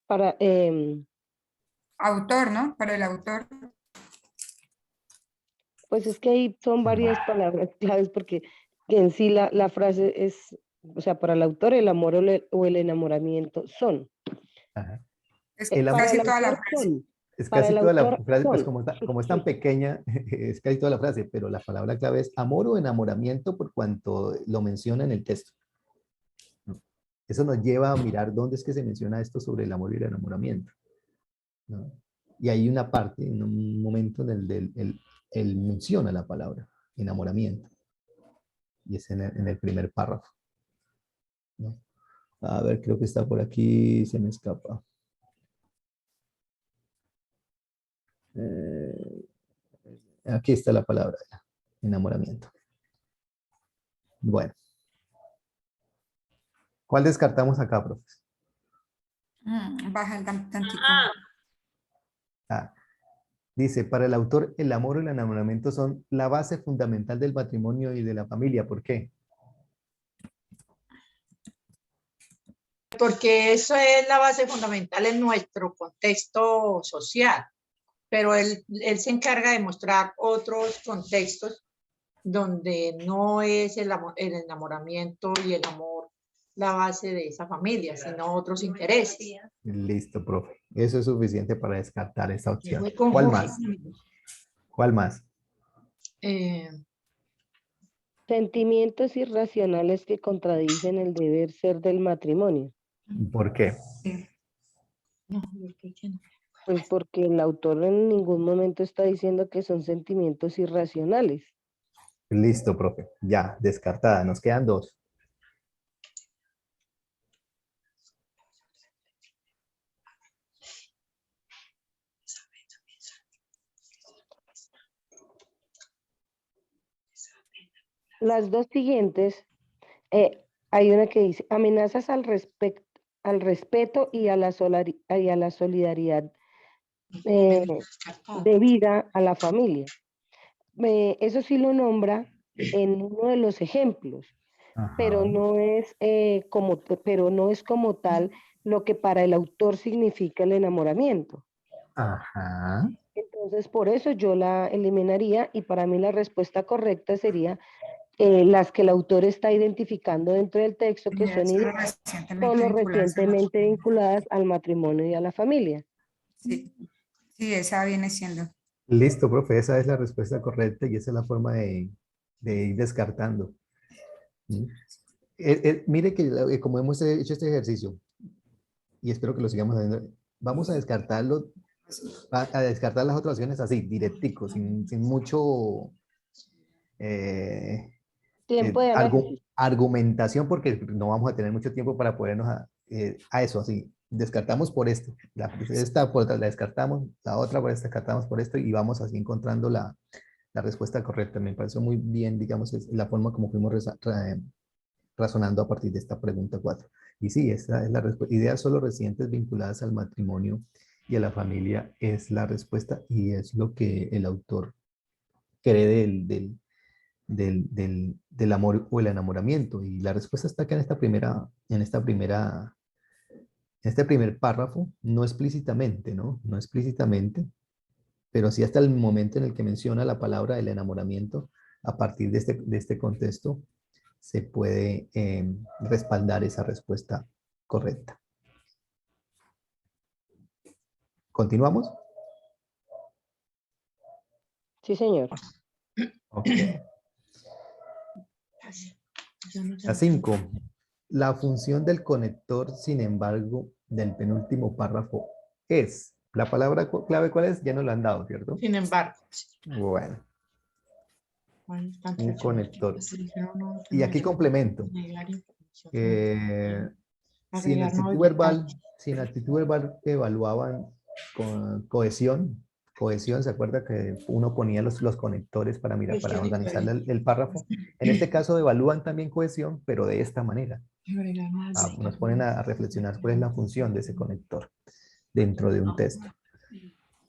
Para, Autor, ¿no? Para el autor. pues es que ahí son varias palabras claves porque en sí la frase es, o sea, para el autor el amor o el enamoramiento son. Ajá. Es El Para amor, casi el toda la autor frase. son. es Para casi el toda la autor frase, pues son. como es tan pequeña, es casi toda la frase, pero la palabra clave es amor o enamoramiento por cuanto lo menciona en el texto. ¿No? Eso nos lleva a mirar dónde es que se menciona esto sobre el amor y el enamoramiento, ¿no? Y hay una parte, en un momento en el él menciona la palabra enamoramiento, y es en el primer párrafo, ¿no? A ver, creo que está por aquí, se me escapa. Eh, Aquí está la palabra, enamoramiento. Bueno, ¿cuál descartamos acá, profes? Baja el tantico. Ah, dice, para el autor, el amor y el enamoramiento son la base fundamental del matrimonio y de la familia. ¿Por qué? Porque eso es la base fundamental en nuestro contexto social, pero él se encarga de mostrar otros contextos donde no es el enamoramiento y el amor la base de esa familia, sino otros intereses. Listo, profe. Eso es suficiente para descartar esta opción. Muy ¿Cuál confuso. más? ¿Cuál más? Sentimientos irracionales que contradicen el deber ser del matrimonio. ¿Por qué? Sí. No, yo creo que no. Pues porque el autor en ningún momento está diciendo que son sentimientos irracionales. Listo, profe. Ya, descartada. Nos quedan 2. Las dos siguientes, hay una que dice amenazas al respeto y a la solidaridad debida a la familia. Eso sí lo nombra en uno de los ejemplos, pero pero no es como tal lo que para el autor significa el enamoramiento. Ajá. Entonces, por eso yo la eliminaría y para mí la respuesta correcta sería las que el autor está identificando dentro del texto, que son Solo ideas recientemente solo vinculadas a la recientemente familia. vinculadas al matrimonio y a la familia. Sí, sí, esa viene siendo. Listo, profe, esa es la respuesta correcta y esa es la forma de ir descartando. ¿Mm? Mire que como hemos hecho este ejercicio, y espero que lo sigamos haciendo, vamos a descartarlo, a descartar las otras opciones así, directico, sin mucho Tiempo de análisis. argumentación, porque no vamos a tener mucho tiempo para podernos a eso, así, descartamos por esto, esta por la descartamos, la otra por esta descartamos por esto, y vamos así encontrando la respuesta correcta. Me pareció muy bien, digamos, es la forma como fuimos razonando a partir de esta pregunta 4. Y sí, esta es la respuesta. Ideas solo recientes vinculadas al matrimonio y a la familia es la respuesta, y es lo que el autor cree del amor o el enamoramiento. Y la respuesta está acá en este primer párrafo, no explícitamente, ¿no? No explícitamente, pero sí hasta el momento en el que menciona la palabra del enamoramiento. A partir de este contexto se puede respaldar esa respuesta correcta. ¿Continuamos? Sí, señor. Ok. La 5. La función del conector, sin embargo, del penúltimo párrafo es. La palabra clave, ¿cuál es? Ya nos la han dado, ¿cierto? Sin embargo, Bueno, un conector. No, Y aquí complemento. Sin actitud verbal evaluaban con cohesión, ¿se acuerda que uno ponía los conectores para mirar, para organizar el párrafo? En este caso evalúan también cohesión, pero de esta manera. Nos ponen a reflexionar cuál es la función de ese conector dentro de un texto.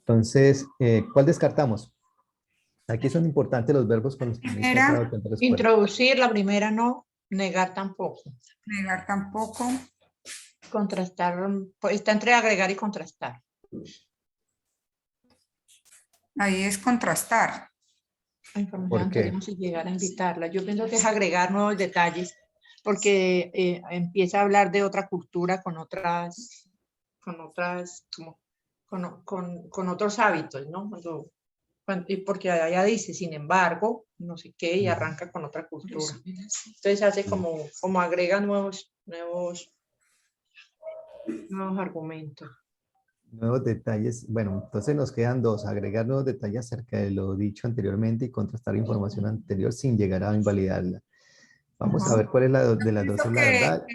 Entonces, ¿cuál descartamos? Aquí son importantes los verbos con los que inicia cada respuesta. Introducir, la primera no, negar tampoco. Negar tampoco. Contrastar, está entre agregar y contrastar. Ahí es contrastar. La información ¿Por qué? anterior, si llegar a invitarla. Yo pienso que es agregar nuevos detalles, porque empieza a hablar de otra cultura con otros hábitos, ¿no? Y porque allá dice, sin embargo, no sé qué, y arranca con otra cultura. Entonces hace como agrega nuevos argumentos. Nuevos detalles. Bueno, entonces nos quedan dos. Agregar nuevos detalles acerca de lo dicho anteriormente y contrastar información anterior sin llegar a invalidarla. Vamos a ver cuál es la de las dos, es la verdad.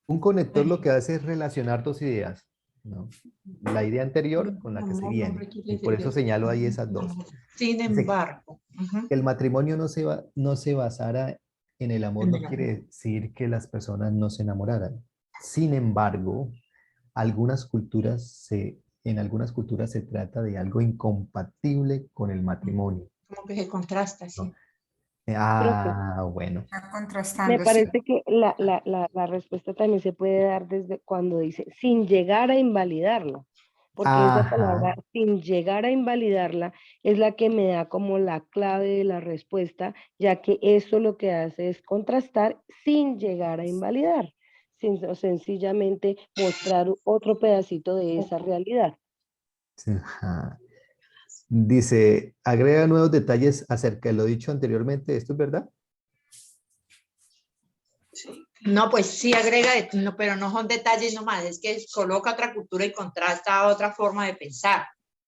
Un conector lo que hace es relacionar dos ideas, ¿no? La idea anterior con la que se viene. Y por eso señalo ahí esas dos. Sin embargo. Que el matrimonio no se basara en el amor no quiere decir que las personas no se enamoraran. Sin embargo, en algunas culturas se trata de algo incompatible con el matrimonio. Como que se contrasta, sí. ¿No? Bueno. Está Me contrastando. Sí. parece que la respuesta también se puede dar desde cuando dice sin llegar a invalidarla, porque esa palabra sin llegar a invalidarla es la que me da como la clave de la respuesta, ya que eso lo que hace es contrastar sin llegar a invalidar, o sencillamente mostrar otro pedacito de esa realidad. Ajá. Dice, agrega nuevos detalles acerca de lo dicho anteriormente. ¿Esto es verdad? No, pues sí agrega, pero no son detalles nomás, es que coloca otra cultura y contrasta otra forma de pensar.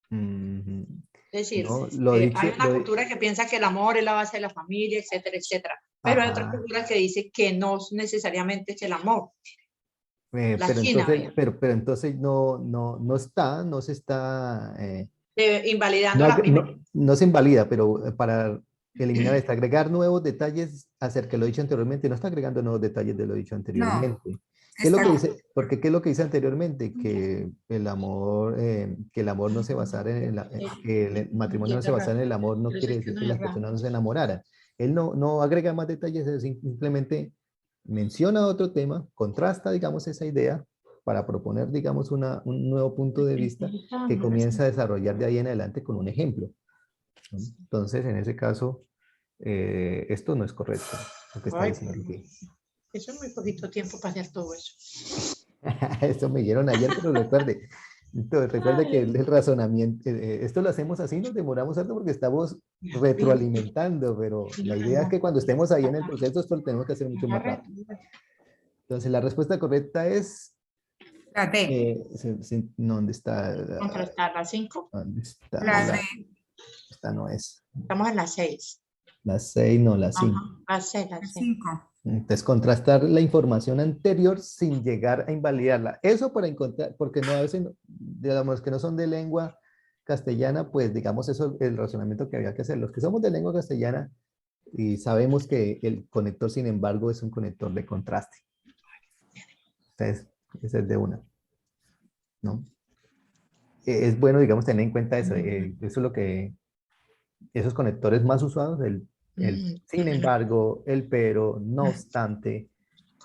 Es decir, No, hay una cultura que piensa que el amor es la base de la familia, etcétera, etcétera. Pero hay otra cultura que dice que no necesariamente es el amor. Pero entonces no se está... invalidando la primera. No se invalida, pero para eliminar esto, agregar nuevos detalles acerca de lo dicho anteriormente, no está agregando nuevos detalles de lo dicho anteriormente. No, ¿Qué es lo que dice? Porque ¿qué es lo que dice anteriormente? Que el amor no se basara que el matrimonio no se basara en el amor, no quiere decir que las personas no se enamoraran. Él no agrega más detalles, simplemente menciona otro tema, contrasta, digamos, esa idea para proponer, digamos, un nuevo punto de vista que comienza a desarrollar de ahí en adelante con un ejemplo. ¿no? Entonces, en ese caso, esto no es correcto, lo que está Ay, diciendo aquí. eso es muy poquito tiempo para hacer todo eso. Esto me dieron ayer, pero recuerde. Entonces, recuerde que el razonamiento, esto lo hacemos así, nos demoramos harto porque estamos retroalimentando, pero la idea es que cuando estemos ahí en el proceso, esto lo tenemos que hacer mucho más rápido. Entonces, la respuesta correcta es, La D. ¿dónde está? Contrastar las 5. ¿Dónde está? La D. Esta no es. Estamos en las 6. La 6, no, la 5. Ajá, las 6, las 6. 5. Entonces, contrastar la información anterior sin llegar a invalidarla. Eso para encontrar, porque no a veces, digamos, que no son de lengua castellana, pues digamos eso el razonamiento que había que hacer. Los que somos de lengua castellana y sabemos que el conector, sin embargo, es un conector de contraste. Entonces, ese es de una, ¿no? Es bueno, digamos, tener en cuenta eso. Eso es lo que, esos conectores más usados, el sin embargo, el pero, no obstante,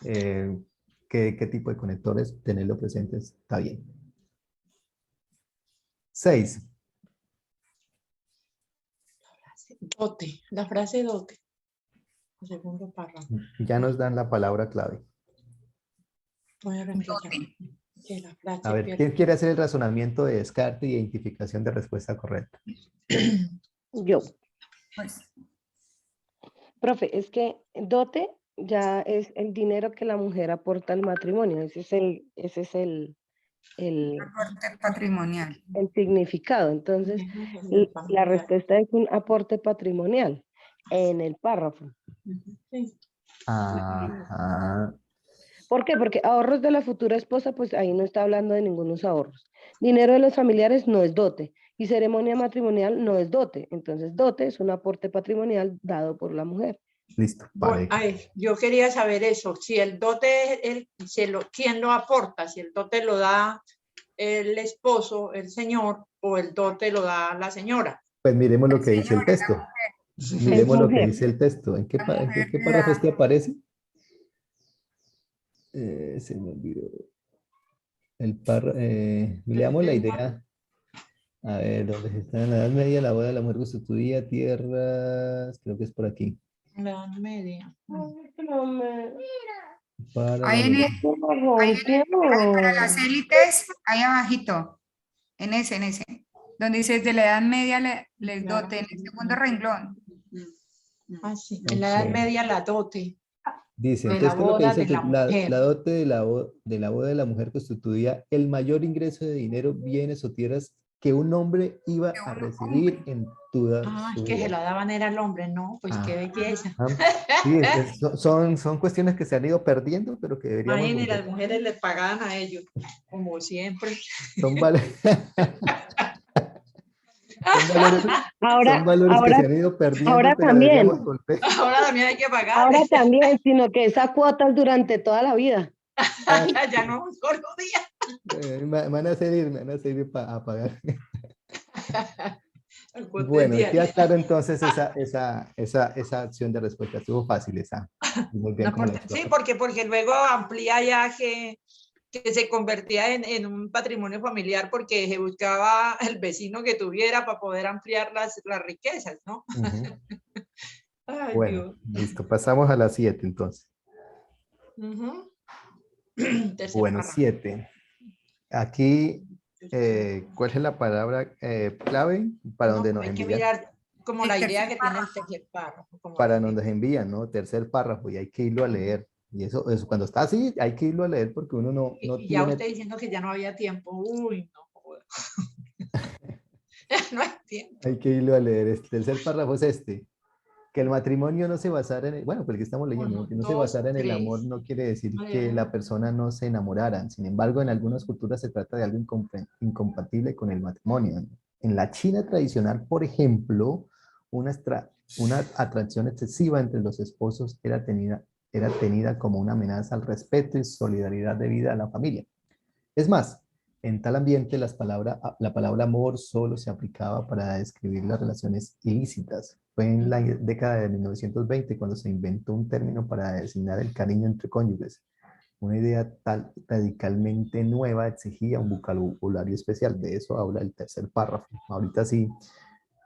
qué tipo de conectores tenerlo presentes está bien. 6. Dote, la frase dote. El segundo párrafo. Ya nos dan la palabra clave. Voy a reemplazar. Que la frase A ver, pierde. ¿quién quiere hacer el razonamiento de descarte e identificación de respuesta correcta? Yo. Pues, Profe, es que dote ya es el dinero que la mujer aporta al matrimonio. Ese es el, aporte patrimonial. el significado. Entonces, la respuesta es un aporte patrimonial en el párrafo. Sí. Ajá. ¿Por qué? Porque ahorros de la futura esposa, pues ahí no está hablando de ningunos ahorros. Dinero de los familiares no es dote. Y ceremonia matrimonial no es dote. Entonces, dote es un aporte patrimonial dado por la mujer. Listo. Bueno, Vale. yo quería saber eso, si el dote, ¿quién lo aporta? Si el dote lo da el esposo, el señor, o el dote lo da la señora. Pues miremos lo que dice el texto. Miremos lo que mujer. dice el texto. ¿En qué, La en mujer qué le párrafo da- es que aparece? Se me olvidó. Leamos la idea. A ver, ¿dónde está? En la Edad Media, la boda de la mujer constituía tierras. Creo que es por aquí. La edad media. Para Ahí en la- el- para las élites, ahí abajito, en ese, donde dice de la Edad Media les dote, en el segundo renglón. Ah, sí. En la edad Ok. media la dote. Dice, De entonces, la ¿qué es lo que boda dice? de Que la mujer. la dote de la boda de la mujer constituía el mayor ingreso de dinero, bienes o tierras que un hombre iba a recibir en toda Ah, su es que se vida. la daban era al hombre, no, pues qué belleza. Sí, son cuestiones que se han ido perdiendo, pero que deberíamos Imagínate, volver. las mujeres le pagaban a ellos, como siempre. Son, son valores que se han ido perdiendo, Ahora pero también, deberíamos volver. Ahora también hay que pagar. ahora también, sino que esa cuota es durante toda la vida. Ya no un solo día. Van a servir a pagar. El cuota Bueno, diario. queda claro entonces esa acción de respuesta. Estuvo fácil esa. Muy bien, No, como la sí, explico. porque luego amplía ya que se convertía en un patrimonio familiar porque se buscaba el vecino que tuviera para poder ampliar las riquezas, ¿no? Ujú. Ay, Bueno, Dios. listo. Pasamos a la 7 entonces. Ujú. Tercer Bueno, párrafo. 7. Aquí, ¿cuál es la palabra clave para No, donde nos hay que envían? mirar como El la tercer idea que tiene el párrafo. tercer párrafo. Como Para la donde nos envían, ¿no? Tercer párrafo y hay que irlo a leer. Y eso cuando está así, hay que irlo a leer porque uno no y ya tiene. usted diciendo que ya no había tiempo. Uy, no. Joder. No hay tiempo. Hay que irlo a leer. El tercer párrafo es este. Que el matrimonio no se basara en bueno, pues el que estamos leyendo, ¿no? Uno, Que no se dos, basara en el amor tres. no quiere decir Ay, que la persona no se enamoraran. Sin embargo, en algunas culturas se trata de algo incompatible con el matrimonio. En la China tradicional, por ejemplo, una atracción excesiva entre los esposos era tenida como una amenaza al respeto y solidaridad debida a la familia. Es más, en tal ambiente la palabra amor solo se aplicaba para describir las relaciones ilícitas. Fue en la década de 1920 cuando se inventó un término para designar el cariño entre cónyuges. Una idea tal radicalmente nueva exigía un vocabulario especial. De eso habla el tercer párrafo. Ahorita sí,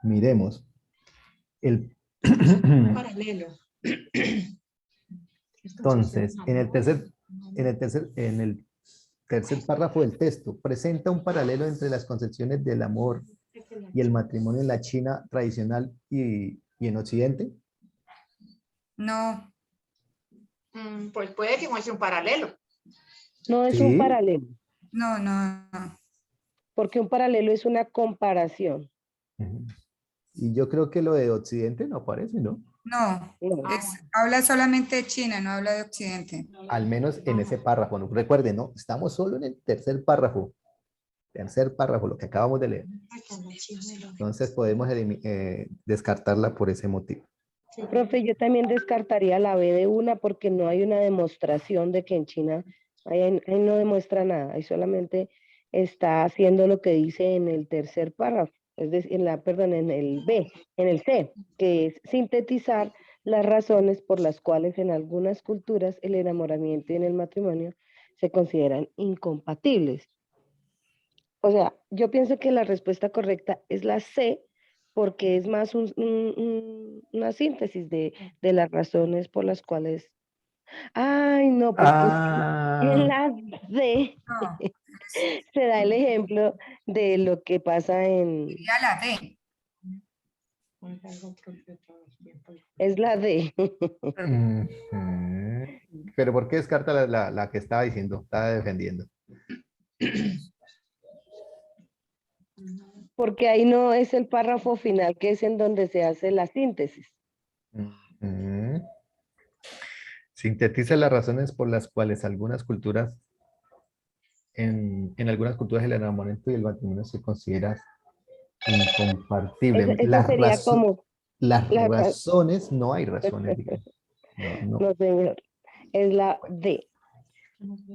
miremos. El... Paralelo. Entonces, en el tercer párrafo del texto, presenta un paralelo entre las concepciones del amor y el matrimonio en la China tradicional y en Occidente. No, Pues puede que muestre un paralelo. No es un Sí. paralelo, no, no, no. porque un paralelo es una comparación. Ujú. Y yo creo que lo de Occidente no aparece, ¿no? No, No. habla solamente de China, no habla de Occidente. Al menos en ese párrafo. ¿No? Recuerden, ¿no? Estamos solo en el tercer párrafo. Tercer párrafo, lo que acabamos de leer. Entonces podemos descartarla por ese motivo. Profe, yo también descartaría la B de una porque no hay una demostración de que en China, ahí no demuestra nada, ahí solamente está haciendo lo que dice en el tercer párrafo, es decir, en el B, en el C, que es sintetizar las razones por las cuales en algunas culturas el enamoramiento y en el matrimonio se consideran incompatibles. O sea, yo pienso que la respuesta correcta es la C, porque es más una síntesis de las razones por las cuales... Ay, no, porque es que en Ah, la D No, se da el ejemplo de lo que pasa sería la D. Es la D. ujú. Pero ¿por qué descarta la que estaba diciendo, estaba defendiendo? Porque ahí no es el párrafo final, que es en donde se hace la síntesis. Ujú. Sintetiza las razones por las cuales algunas culturas, en algunas culturas el enamoramiento y el matrimonio se considera incompatible. Esa sería como Las la... razones, no hay razones, digamos. No, no. No, señor, es la D.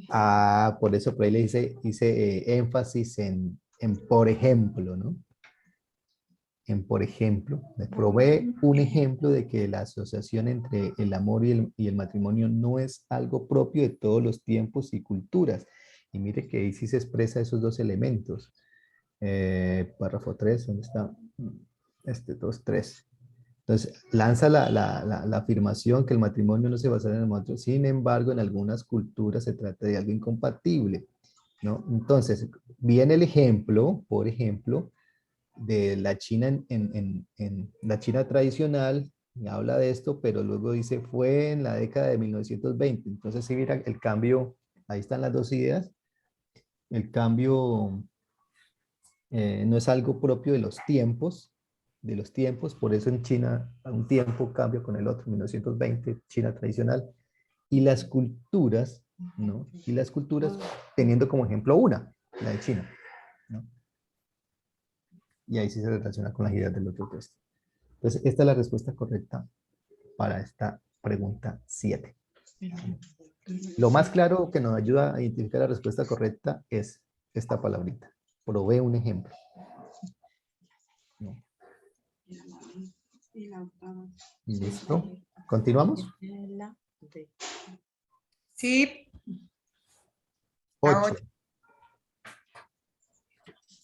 Ah, por eso por ahí le hice énfasis en por ejemplo, ¿no? En por ejemplo. Me provee un ejemplo de que la asociación entre el amor y el matrimonio no es algo propio de todos los tiempos y culturas. Y mire que ahí sí se expresa esos dos elementos. Párrafo 3, ¿dónde está? 2, 3. Entonces, lanza la afirmación que el matrimonio no se basa en el matrimonio. Sin embargo, en algunas culturas se trata de algo incompatible, ¿no? Entonces, viene el ejemplo, por ejemplo, de la China en la China tradicional, y habla de esto, pero luego dice, fue en la década de 1920. Entonces, si mira el cambio, ahí están las dos ideas. El cambio no es algo propio de los tiempos, por eso en China un tiempo cambia con el otro, 1920, China tradicional, y las culturas, ¿no? Y las culturas teniendo como ejemplo una, la de China, ¿no? Y ahí sí se relaciona con las ideas del otro texto. Entonces, esta es la respuesta correcta para esta pregunta 7. Lo más claro que nos ayuda a identificar la respuesta correcta es esta palabrita. Provee un ejemplo. ¿No? ¿Listo? ¿Continuamos? Sí, 8.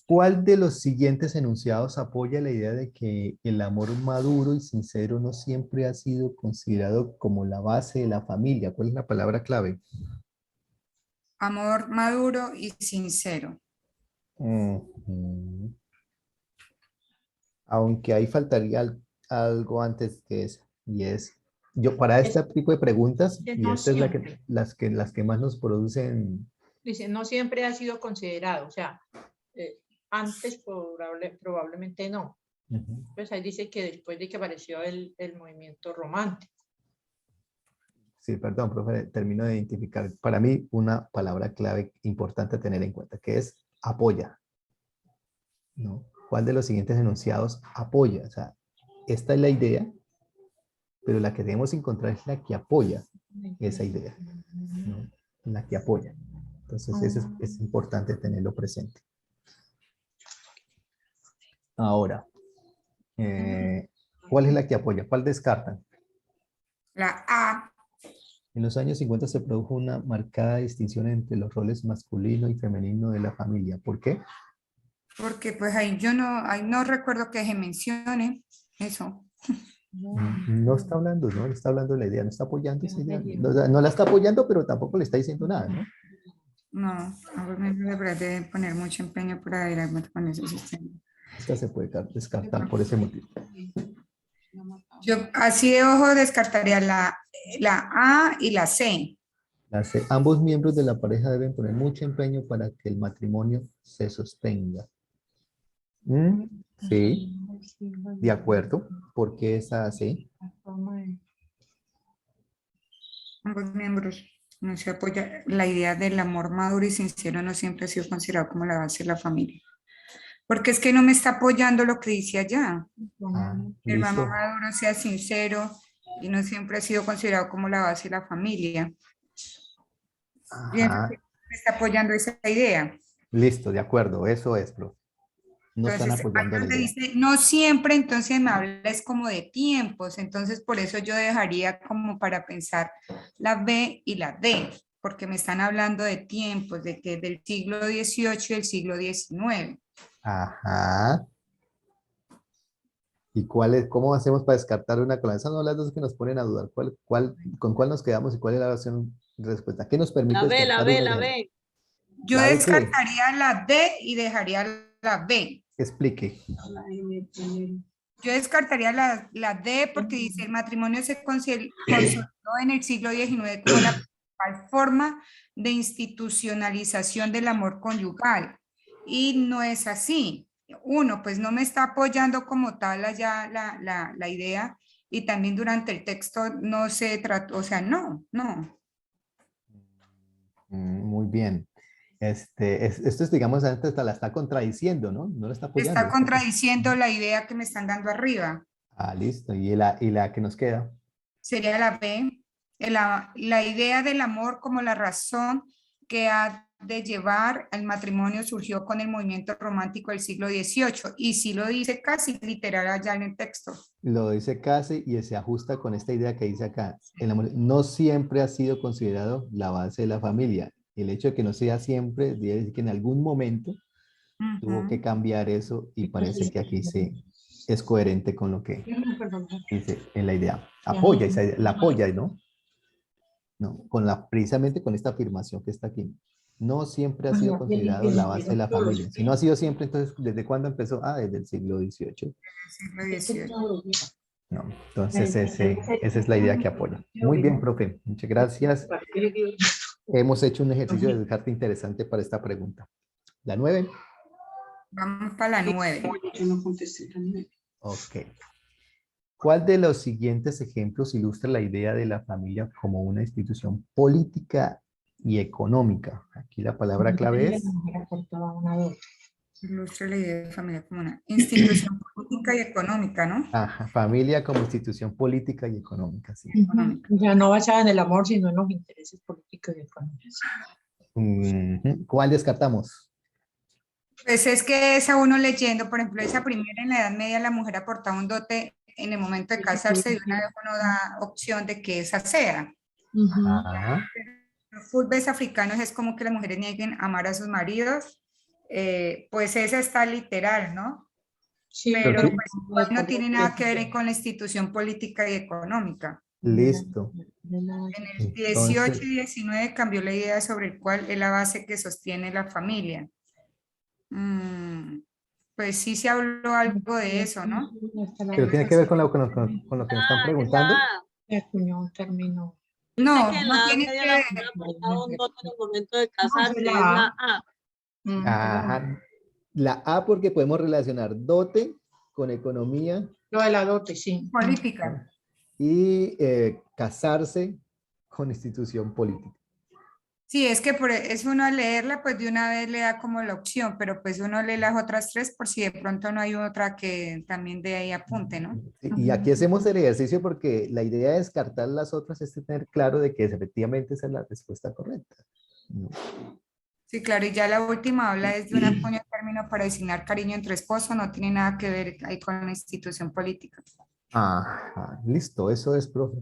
¿Cuál de los siguientes enunciados apoya la idea de que el amor maduro y sincero no siempre ha sido considerado como la base de la familia? ¿Cuál es la palabra clave? amor maduro y sincero. Ujú. Aunque ahí faltaría algo antes que eso, y es, yo para este tipo de preguntas, que y no esta es siempre. las que más nos producen. Dice, no siempre ha sido considerado, o sea, antes probablemente no. Ujú. Pues ahí dice que después de que apareció el movimiento romántico. Sí, perdón, profe, termino de identificar para mí una palabra clave importante a tener en cuenta, que es apoya, ¿no? ¿Cuál de los siguientes enunciados apoya? O sea, esta es la idea, pero la que debemos encontrar es la que apoya esa idea, ¿no? La que apoya. Entonces, eso es importante tenerlo presente. Ahora, ¿cuál es la que apoya? ¿Cuál descartan? La A, En los años 50 se produjo una marcada distinción entre los roles masculino y femenino de la familia. ¿Por qué? porque pues ahí no recuerdo que se mencione eso. No está hablando, no le está hablando de la idea, no está apoyando esa idea. No la está apoyando, pero tampoco le está diciendo nada, ¿no? No, ambos miembros de verdad deben poner mucho empeño para adherir con ese sistema. Esta se puede descartar por ese motivo. Yo así de ojo descartaría la A y la C. Ambos miembros de la pareja deben poner mucho empeño para que el matrimonio se sostenga. Sí, de acuerdo. ¿Por qué esa así? Ambos miembros no se apoya. La idea del amor maduro y sincero no siempre ha sido considerado como la base de la familia. Porque es que no me está apoyando lo que dice allá. Ah, El amor listo. maduro sea sincero y no siempre ha sido considerado como la base de la familia. Pienso Ajá. que me está apoyando esa idea. Listo, de acuerdo. Eso es, bro. No están Entonces, ahí apoyando la donde idea. dice no siempre, entonces me habla es como de tiempos. Entonces, por eso yo dejaría como para pensar la B y la D, porque me están hablando de tiempos, de que del siglo XVIII y el siglo XIX. Ajá. ¿Y cómo hacemos para descartar una con la? Esas son las dos que nos ponen a dudar. ¿Con cuál nos quedamos y cuál es la opción de respuesta? ¿Qué nos permite La B, la descartar B, una y la la otra? B. Yo ¿La de qué? descartaría la D y dejaría la B. Explique. Yo descartaría la D porque dice el matrimonio se consolidó en el siglo XIX como la principal forma de institucionalización del amor conyugal. Y no es así. Uno, pues no me está apoyando como tal allá la idea y también durante el texto no se trató, o sea, no. Muy bien. Esto es, digamos, antes la está contradiciendo, ¿no? No la está apoyando. Está contradiciendo la idea que me están dando arriba. Ah, listo. ¿Y la que nos queda? Sería la B, la idea del amor como la razón que ha de llevar al matrimonio surgió con el movimiento romántico del siglo XVIII y sí lo dice casi literal allá en el texto. Lo dice casi y se ajusta con esta idea que dice acá. El amor no siempre ha sido considerado la base de la familia. El hecho de que no sea siempre, debe decir que en algún momento tuvo que cambiar eso y parece que aquí sí es coherente con lo que dice en la idea. Apoya esa idea, la apoya, ¿no? No, precisamente con esta afirmación que está aquí. No siempre ha sido considerado la base de la familia. Si no ha sido siempre, entonces, ¿desde cuándo empezó? Ah, desde el siglo XVIII. Siglo XVIII. No, entonces esa es la idea que apoya. Muy bien, profe. Muchas gracias. Hemos hecho un ejercicio de descarte interesante para esta pregunta. ¿La 9? Vamos para la 9. Ok. ¿Cuál de los siguientes ejemplos ilustra la idea de la familia como una institución política y económica? Aquí la palabra clave es... Ilustra la idea de familia como una institución política y económica, ¿no? Ajá, familia como institución política y económica, sí. Económica. Ya no basada en el amor, sino en los intereses políticos y económicos. ¿Cuál descartamos? Pues es que esa uno leyendo, por ejemplo, esa primera en la Edad Media la mujer aportaba un dote en el momento de casarse y una vez uno da opción de que esa sea. Ajá. Los fulbes africanos es como que las mujeres nieguen amar a sus maridos, pues esa está literal, ¿no? Sí, Pero sí. pues, igual no tiene nada que ver con la institución política y económica. Listo. En el 18 Entonces, y 19 cambió la idea sobre el cual es la base que sostiene la familia. Pues sí se habló algo de eso, ¿no? pero tiene que ver con lo que nos están Ah, en preguntando. la A. se acuñó un término. Dice No, que en no la A tiene media que la ver. mujer aportaba un dote en el momento de No, es casarse. la Es la A. Ajá. La A porque podemos relacionar dote con economía Lo de la dote, sí. Política. y casarse con institución política. Sí, es que es uno leerla, pues de una vez le da como la opción, pero pues uno lee las otras tres por si de pronto no hay otra que también de ahí apunte, ¿no? Sí, y aquí hacemos el ejercicio porque la idea de descartar las otras es tener claro de que efectivamente esa es la respuesta correcta. ¿No? Sí, claro, y ya la última habla es de un acuño término para designar cariño entre esposos, no tiene nada que ver ahí con la institución política. Ajá, listo, eso es, profe.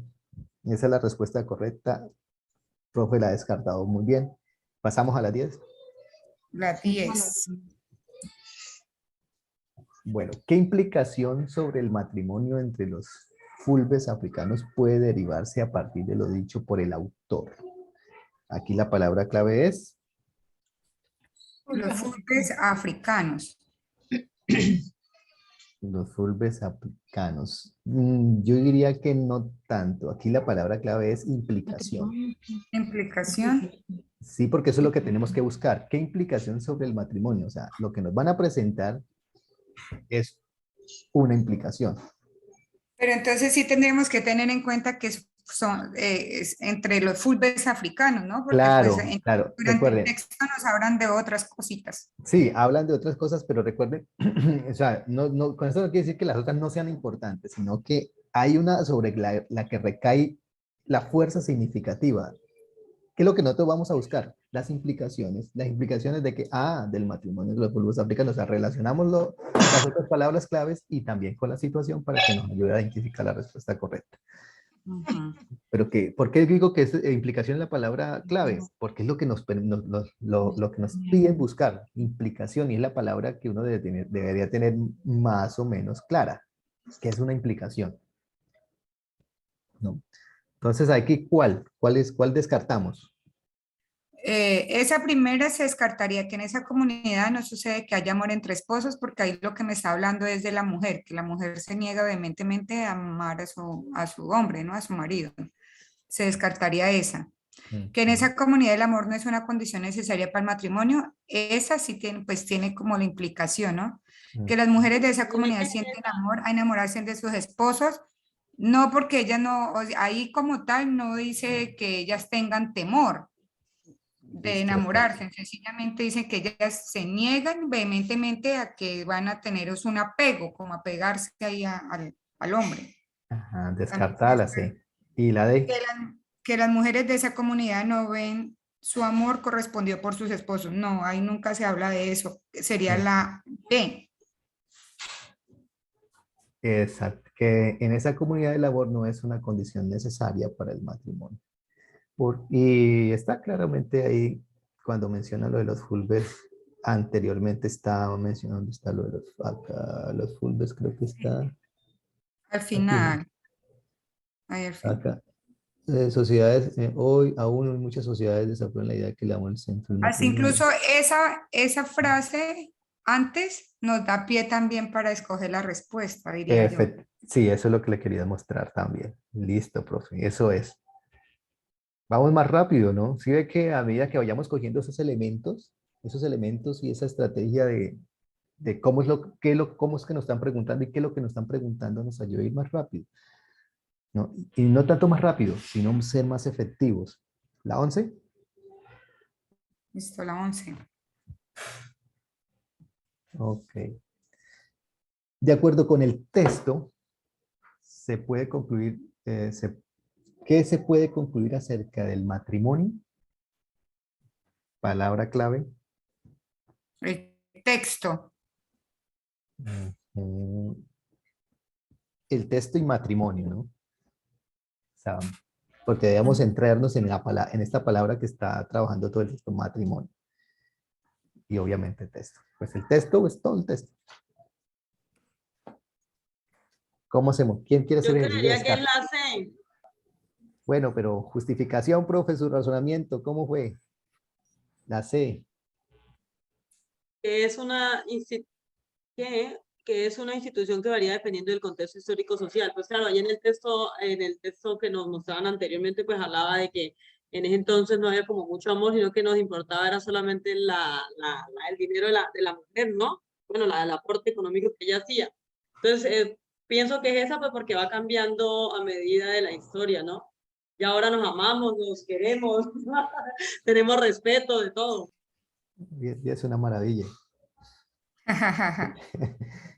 Esa es la respuesta correcta. Profe la ha descartado muy bien. Pasamos a la 10. La 10. Bueno, ¿qué implicación sobre el matrimonio entre los fulbes africanos puede derivarse a partir de lo dicho por el autor. Aquí la palabra clave es Los fulbes africanos. los fulbes africanos. Yo diría que no tanto. Aquí la palabra clave es implicación. Implicación. Sí, porque eso es lo que tenemos que buscar. ¿Qué implicación sobre el matrimonio? O sea, lo que nos van a presentar es una implicación. Pero entonces sí tendríamos que tener en cuenta que son es entre los fulbes africanos, ¿no? Porque pues Claro, claro. durante el Recuerden, texto nos hablan de otras cositas. sí, hablan de otras cosas, pero recuerden, o sea, con esto no quiere decir que las otras no sean importantes, sino que hay una sobre la que recae la fuerza significativa. ¿Qué es lo que nosotros vamos a buscar? Las implicaciones de que, del matrimonio de los pueblos africanos, o sea, relacionamos las otras palabras claves y también con la situación para que nos ayude a identificar la respuesta correcta. Ujú. Pero ¿por qué digo que es implicación en la palabra clave? Porque es lo que lo que nos piden buscar, implicación, y es la palabra que uno debería tener más o menos clara, que es una implicación, ¿no? Entonces, aquí, ¿cuál descartamos? Esa primera se descartaría que en esa comunidad no sucede que haya amor entre esposos, porque ahí lo que me está hablando es de la mujer, que la mujer se niega vehementemente a amar a su hombre, ¿no? A su marido. Se descartaría esa. Que en esa comunidad el amor no es una condición necesaria para el matrimonio, esa sí tiene, pues tiene como la implicación, ¿no? Que las mujeres de esa comunidad sienten amor a enamorarse de sus esposos, no porque ellas no, o sea, ahí como tal no dice que ellas tengan temor de Listo, enamorarse, sencillamente dicen que ellas se niegan vehementemente a que van a tener un apego, como apegarse ahí al hombre. ajá, También se descartada, descarta. sí. Y la D, Que las mujeres de esa comunidad no ven su amor correspondido por sus esposos. No, ahí nunca se habla de eso. Sería la B. exacto, que en esa comunidad de labor no es una condición necesaria para el matrimonio. Y está claramente ahí, cuando menciona lo de los fulbes, anteriormente estaba mencionando, está lo de los fulbes, creo que está Al aquí, ¿no? final. Ahí al final. Acá. Sociedades, hoy aún en muchas sociedades desaprueban la idea de que el amor es el centro del Así matrimonio. incluso esa frase antes nos da pie también para escoger la respuesta, diría yo. Sí, eso es lo que le quería mostrar también. Listo, profe, eso es. Vamos más rápido, ¿no? Sí ve que a medida que vayamos cogiendo esos elementos y esa estrategia de cómo es cómo es que nos están preguntando y qué es lo que nos están preguntando nos ayuda a ir más rápido, ¿no? Y no tanto más rápido, sino ser más efectivos. ¿La 11? Listo, la 11. Ok. De acuerdo con el texto, se puede concluir, ¿qué se puede concluir acerca del matrimonio? Palabra clave. El texto. Ujú. El texto y matrimonio, ¿no? O sea, porque debemos centrarnos en esta palabra que está trabajando todo el texto, matrimonio. Y obviamente texto. Pues el texto es todo el texto. ¿Cómo hacemos? ¿Quién quiere hacer Yo ejercicio de creería que es descarte? la C, Bueno, pero justificación, profe, su razonamiento, ¿cómo fue? La C. que es una que es una institución que varía dependiendo del contexto histórico-social. Pues claro, ahí en el texto que nos mostraban anteriormente, pues hablaba de que en ese entonces no había como mucho amor, sino que nos importaba era solamente el dinero de la mujer, ¿no? Bueno, el aporte económico que ella hacía. Entonces, pienso que es esa, pues porque va cambiando a medida de la historia, ¿no? Y ahora nos amamos, nos queremos, tenemos respeto de todo. Y es una maravilla.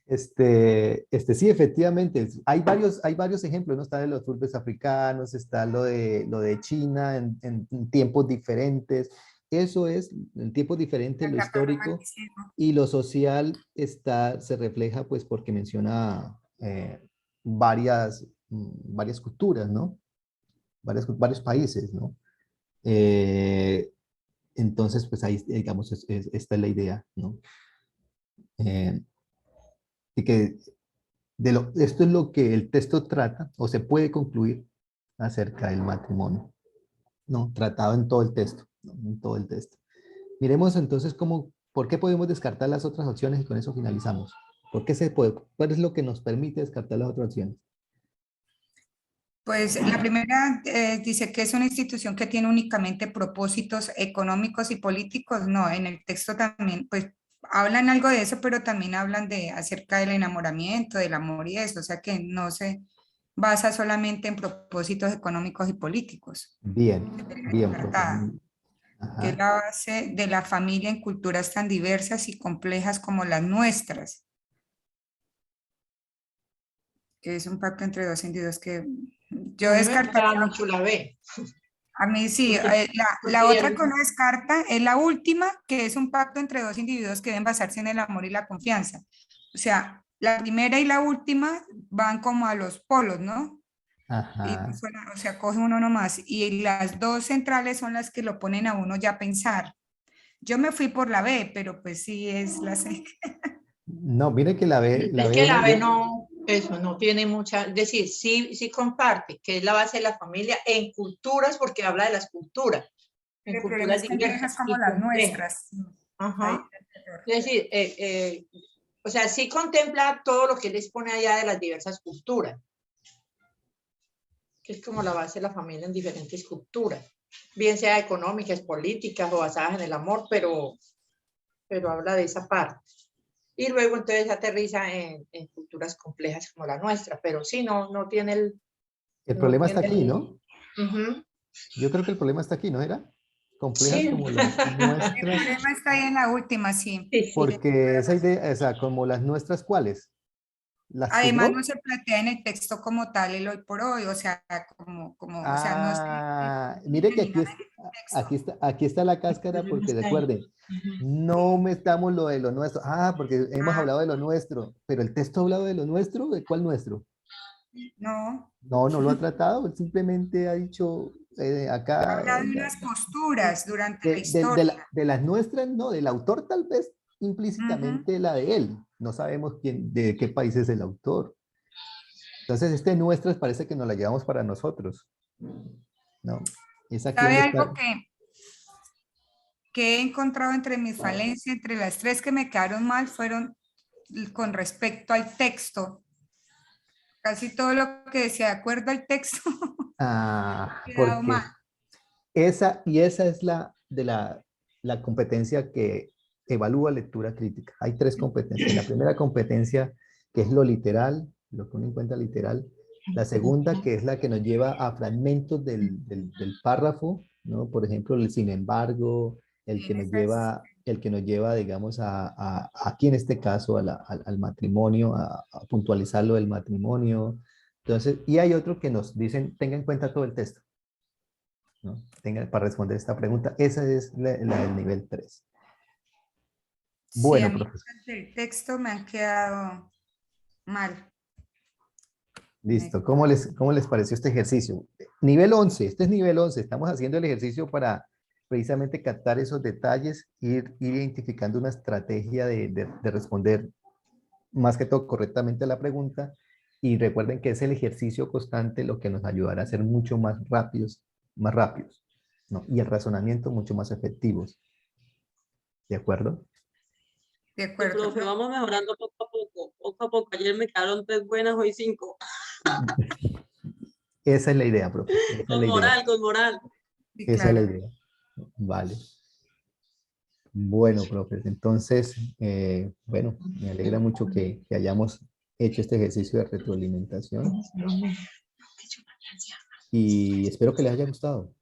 Sí, efectivamente, hay varios ejemplos, ¿no? Está de los urbes africanos, está lo de China en tiempos diferentes. Eso es, en tiempos diferentes, lo histórico y lo social se refleja, pues, porque menciona varias culturas, ¿no? Varios países, ¿no? Eh, entonces, pues ahí, digamos, esta es la idea, ¿no? Eh, y que Esto es lo que el texto trata o se puede concluir acerca del matrimonio. No, tratado en todo el texto, ¿no? En todo el texto. Miremos entonces por qué podemos descartar las otras opciones y con eso finalizamos. ¿Por qué se puede? ¿Cuál es lo que nos permite descartar las otras opciones? Pues la primera dice que es una institución que tiene únicamente propósitos económicos y políticos. No, en el texto también, pues hablan algo de eso, pero también hablan acerca del enamoramiento, del amor y eso, o sea que no se basa solamente en propósitos económicos y políticos. Bien, bien, profe. Descartada, que es Ajá. la base de la familia en culturas tan diversas y complejas como las nuestras, que es un pacto entre dos individuos que yo A mí me descartaría. gustaba mucho la B. A mí sí, Porque- la porque otra que uno descarta es la última, que es un pacto entre dos individuos que deben basarse en el amor y la confianza. O sea, la primera y la última van como a los polos, ¿no? Y, Ajá. o sea, coge uno nomás. Y las dos centrales son las que lo ponen a uno ya a pensar. Yo me fui por la B, pero pues sí es la C. No, mire que la Es B que uno, la B no, eso no tiene mucha, es decir, sí comparte, que es la base de la familia en culturas, porque habla de las culturas, en El problema culturas es que hay viejas diversas como y las complejas. nuestras. Ahí Ajá. está el error. Es decir, o sea, sí contempla todo lo que les pone allá de las diversas culturas, que es como la base de la familia en diferentes culturas, bien sea económicas, políticas o basadas en el amor, pero habla de esa parte. Y luego entonces aterriza en culturas complejas como la nuestra, pero sí, no tiene el no problema está tiene aquí, ¿no? Ujú. Yo creo que el problema está aquí, ¿no era? Complejas Sí. como las El nuestras, problema está ahí en la última, sí. Sí, sí. porque esa idea, o sea, como las nuestras, ¿cuáles? ¿Las que Además, yo? no se plantea en el texto como tal el hoy por hoy, o sea, o sea, no se Mire que ni nada en el texto. aquí está la cáscara Problema porque está ahí. recuerden, Ujú. no metamos lo de lo nuestro. Porque hemos Ah, hablado de lo nuestro, pero el texto ha hablado de lo nuestro, ¿de cuál nuestro? no, No, no lo ha tratado, él simplemente ha dicho acá, habla de unas posturas durante la de historia. de las nuestras, no, del autor tal vez Ujú. implícitamente la de él. No sabemos de qué país es el autor. Entonces, nuestras parece que nos la llevamos para nosotros, ¿no? Es aquí ¿Sabe donde algo está. que he encontrado entre mis falencias, entre las tres que me quedaron mal, fueron con respecto al texto? Casi todo lo que decía de acuerdo al texto he quedado mal. Porque esa es la competencia que evalúa lectura crítica. Hay tres competencias. La primera competencia, que es lo literal, lo que uno encuentra literal. La segunda, que es la que nos lleva a fragmentos del párrafo, ¿no? Por ejemplo, el sin embargo, Sí, en esas, el que nos lleva, digamos, aquí en este caso, al matrimonio, a puntualizar lo del matrimonio. Entonces, y hay otro que nos dicen, tenga en cuenta todo el texto, ¿no? Para responder esta pregunta, esa es la del nivel 3. sí, a Bueno, mí profesor, esas del texto me han quedado mal. listo. ¿Cómo les pareció este ejercicio? Nivel 11, este es nivel 11. Estamos haciendo el ejercicio para precisamente captar esos detalles, ir identificando una estrategia de responder más que todo correctamente a la pregunta. Y recuerden que es el ejercicio constante lo que nos ayudará a ser mucho más rápidos, ¿no? Y el razonamiento mucho más efectivos. ¿De acuerdo? De Sí, acuerdo. profe, vamos mejorando poco a poco. Poco a poco. Ayer me quedaron 3 buenas, hoy 5. Esa es la idea, profe. Esa es Con la idea. moral, con moral. Sí, Esa es la claro. idea. Vale. Bueno, profe. Entonces, bueno, me alegra mucho que hayamos hecho este ejercicio de retroalimentación y espero que les haya gustado.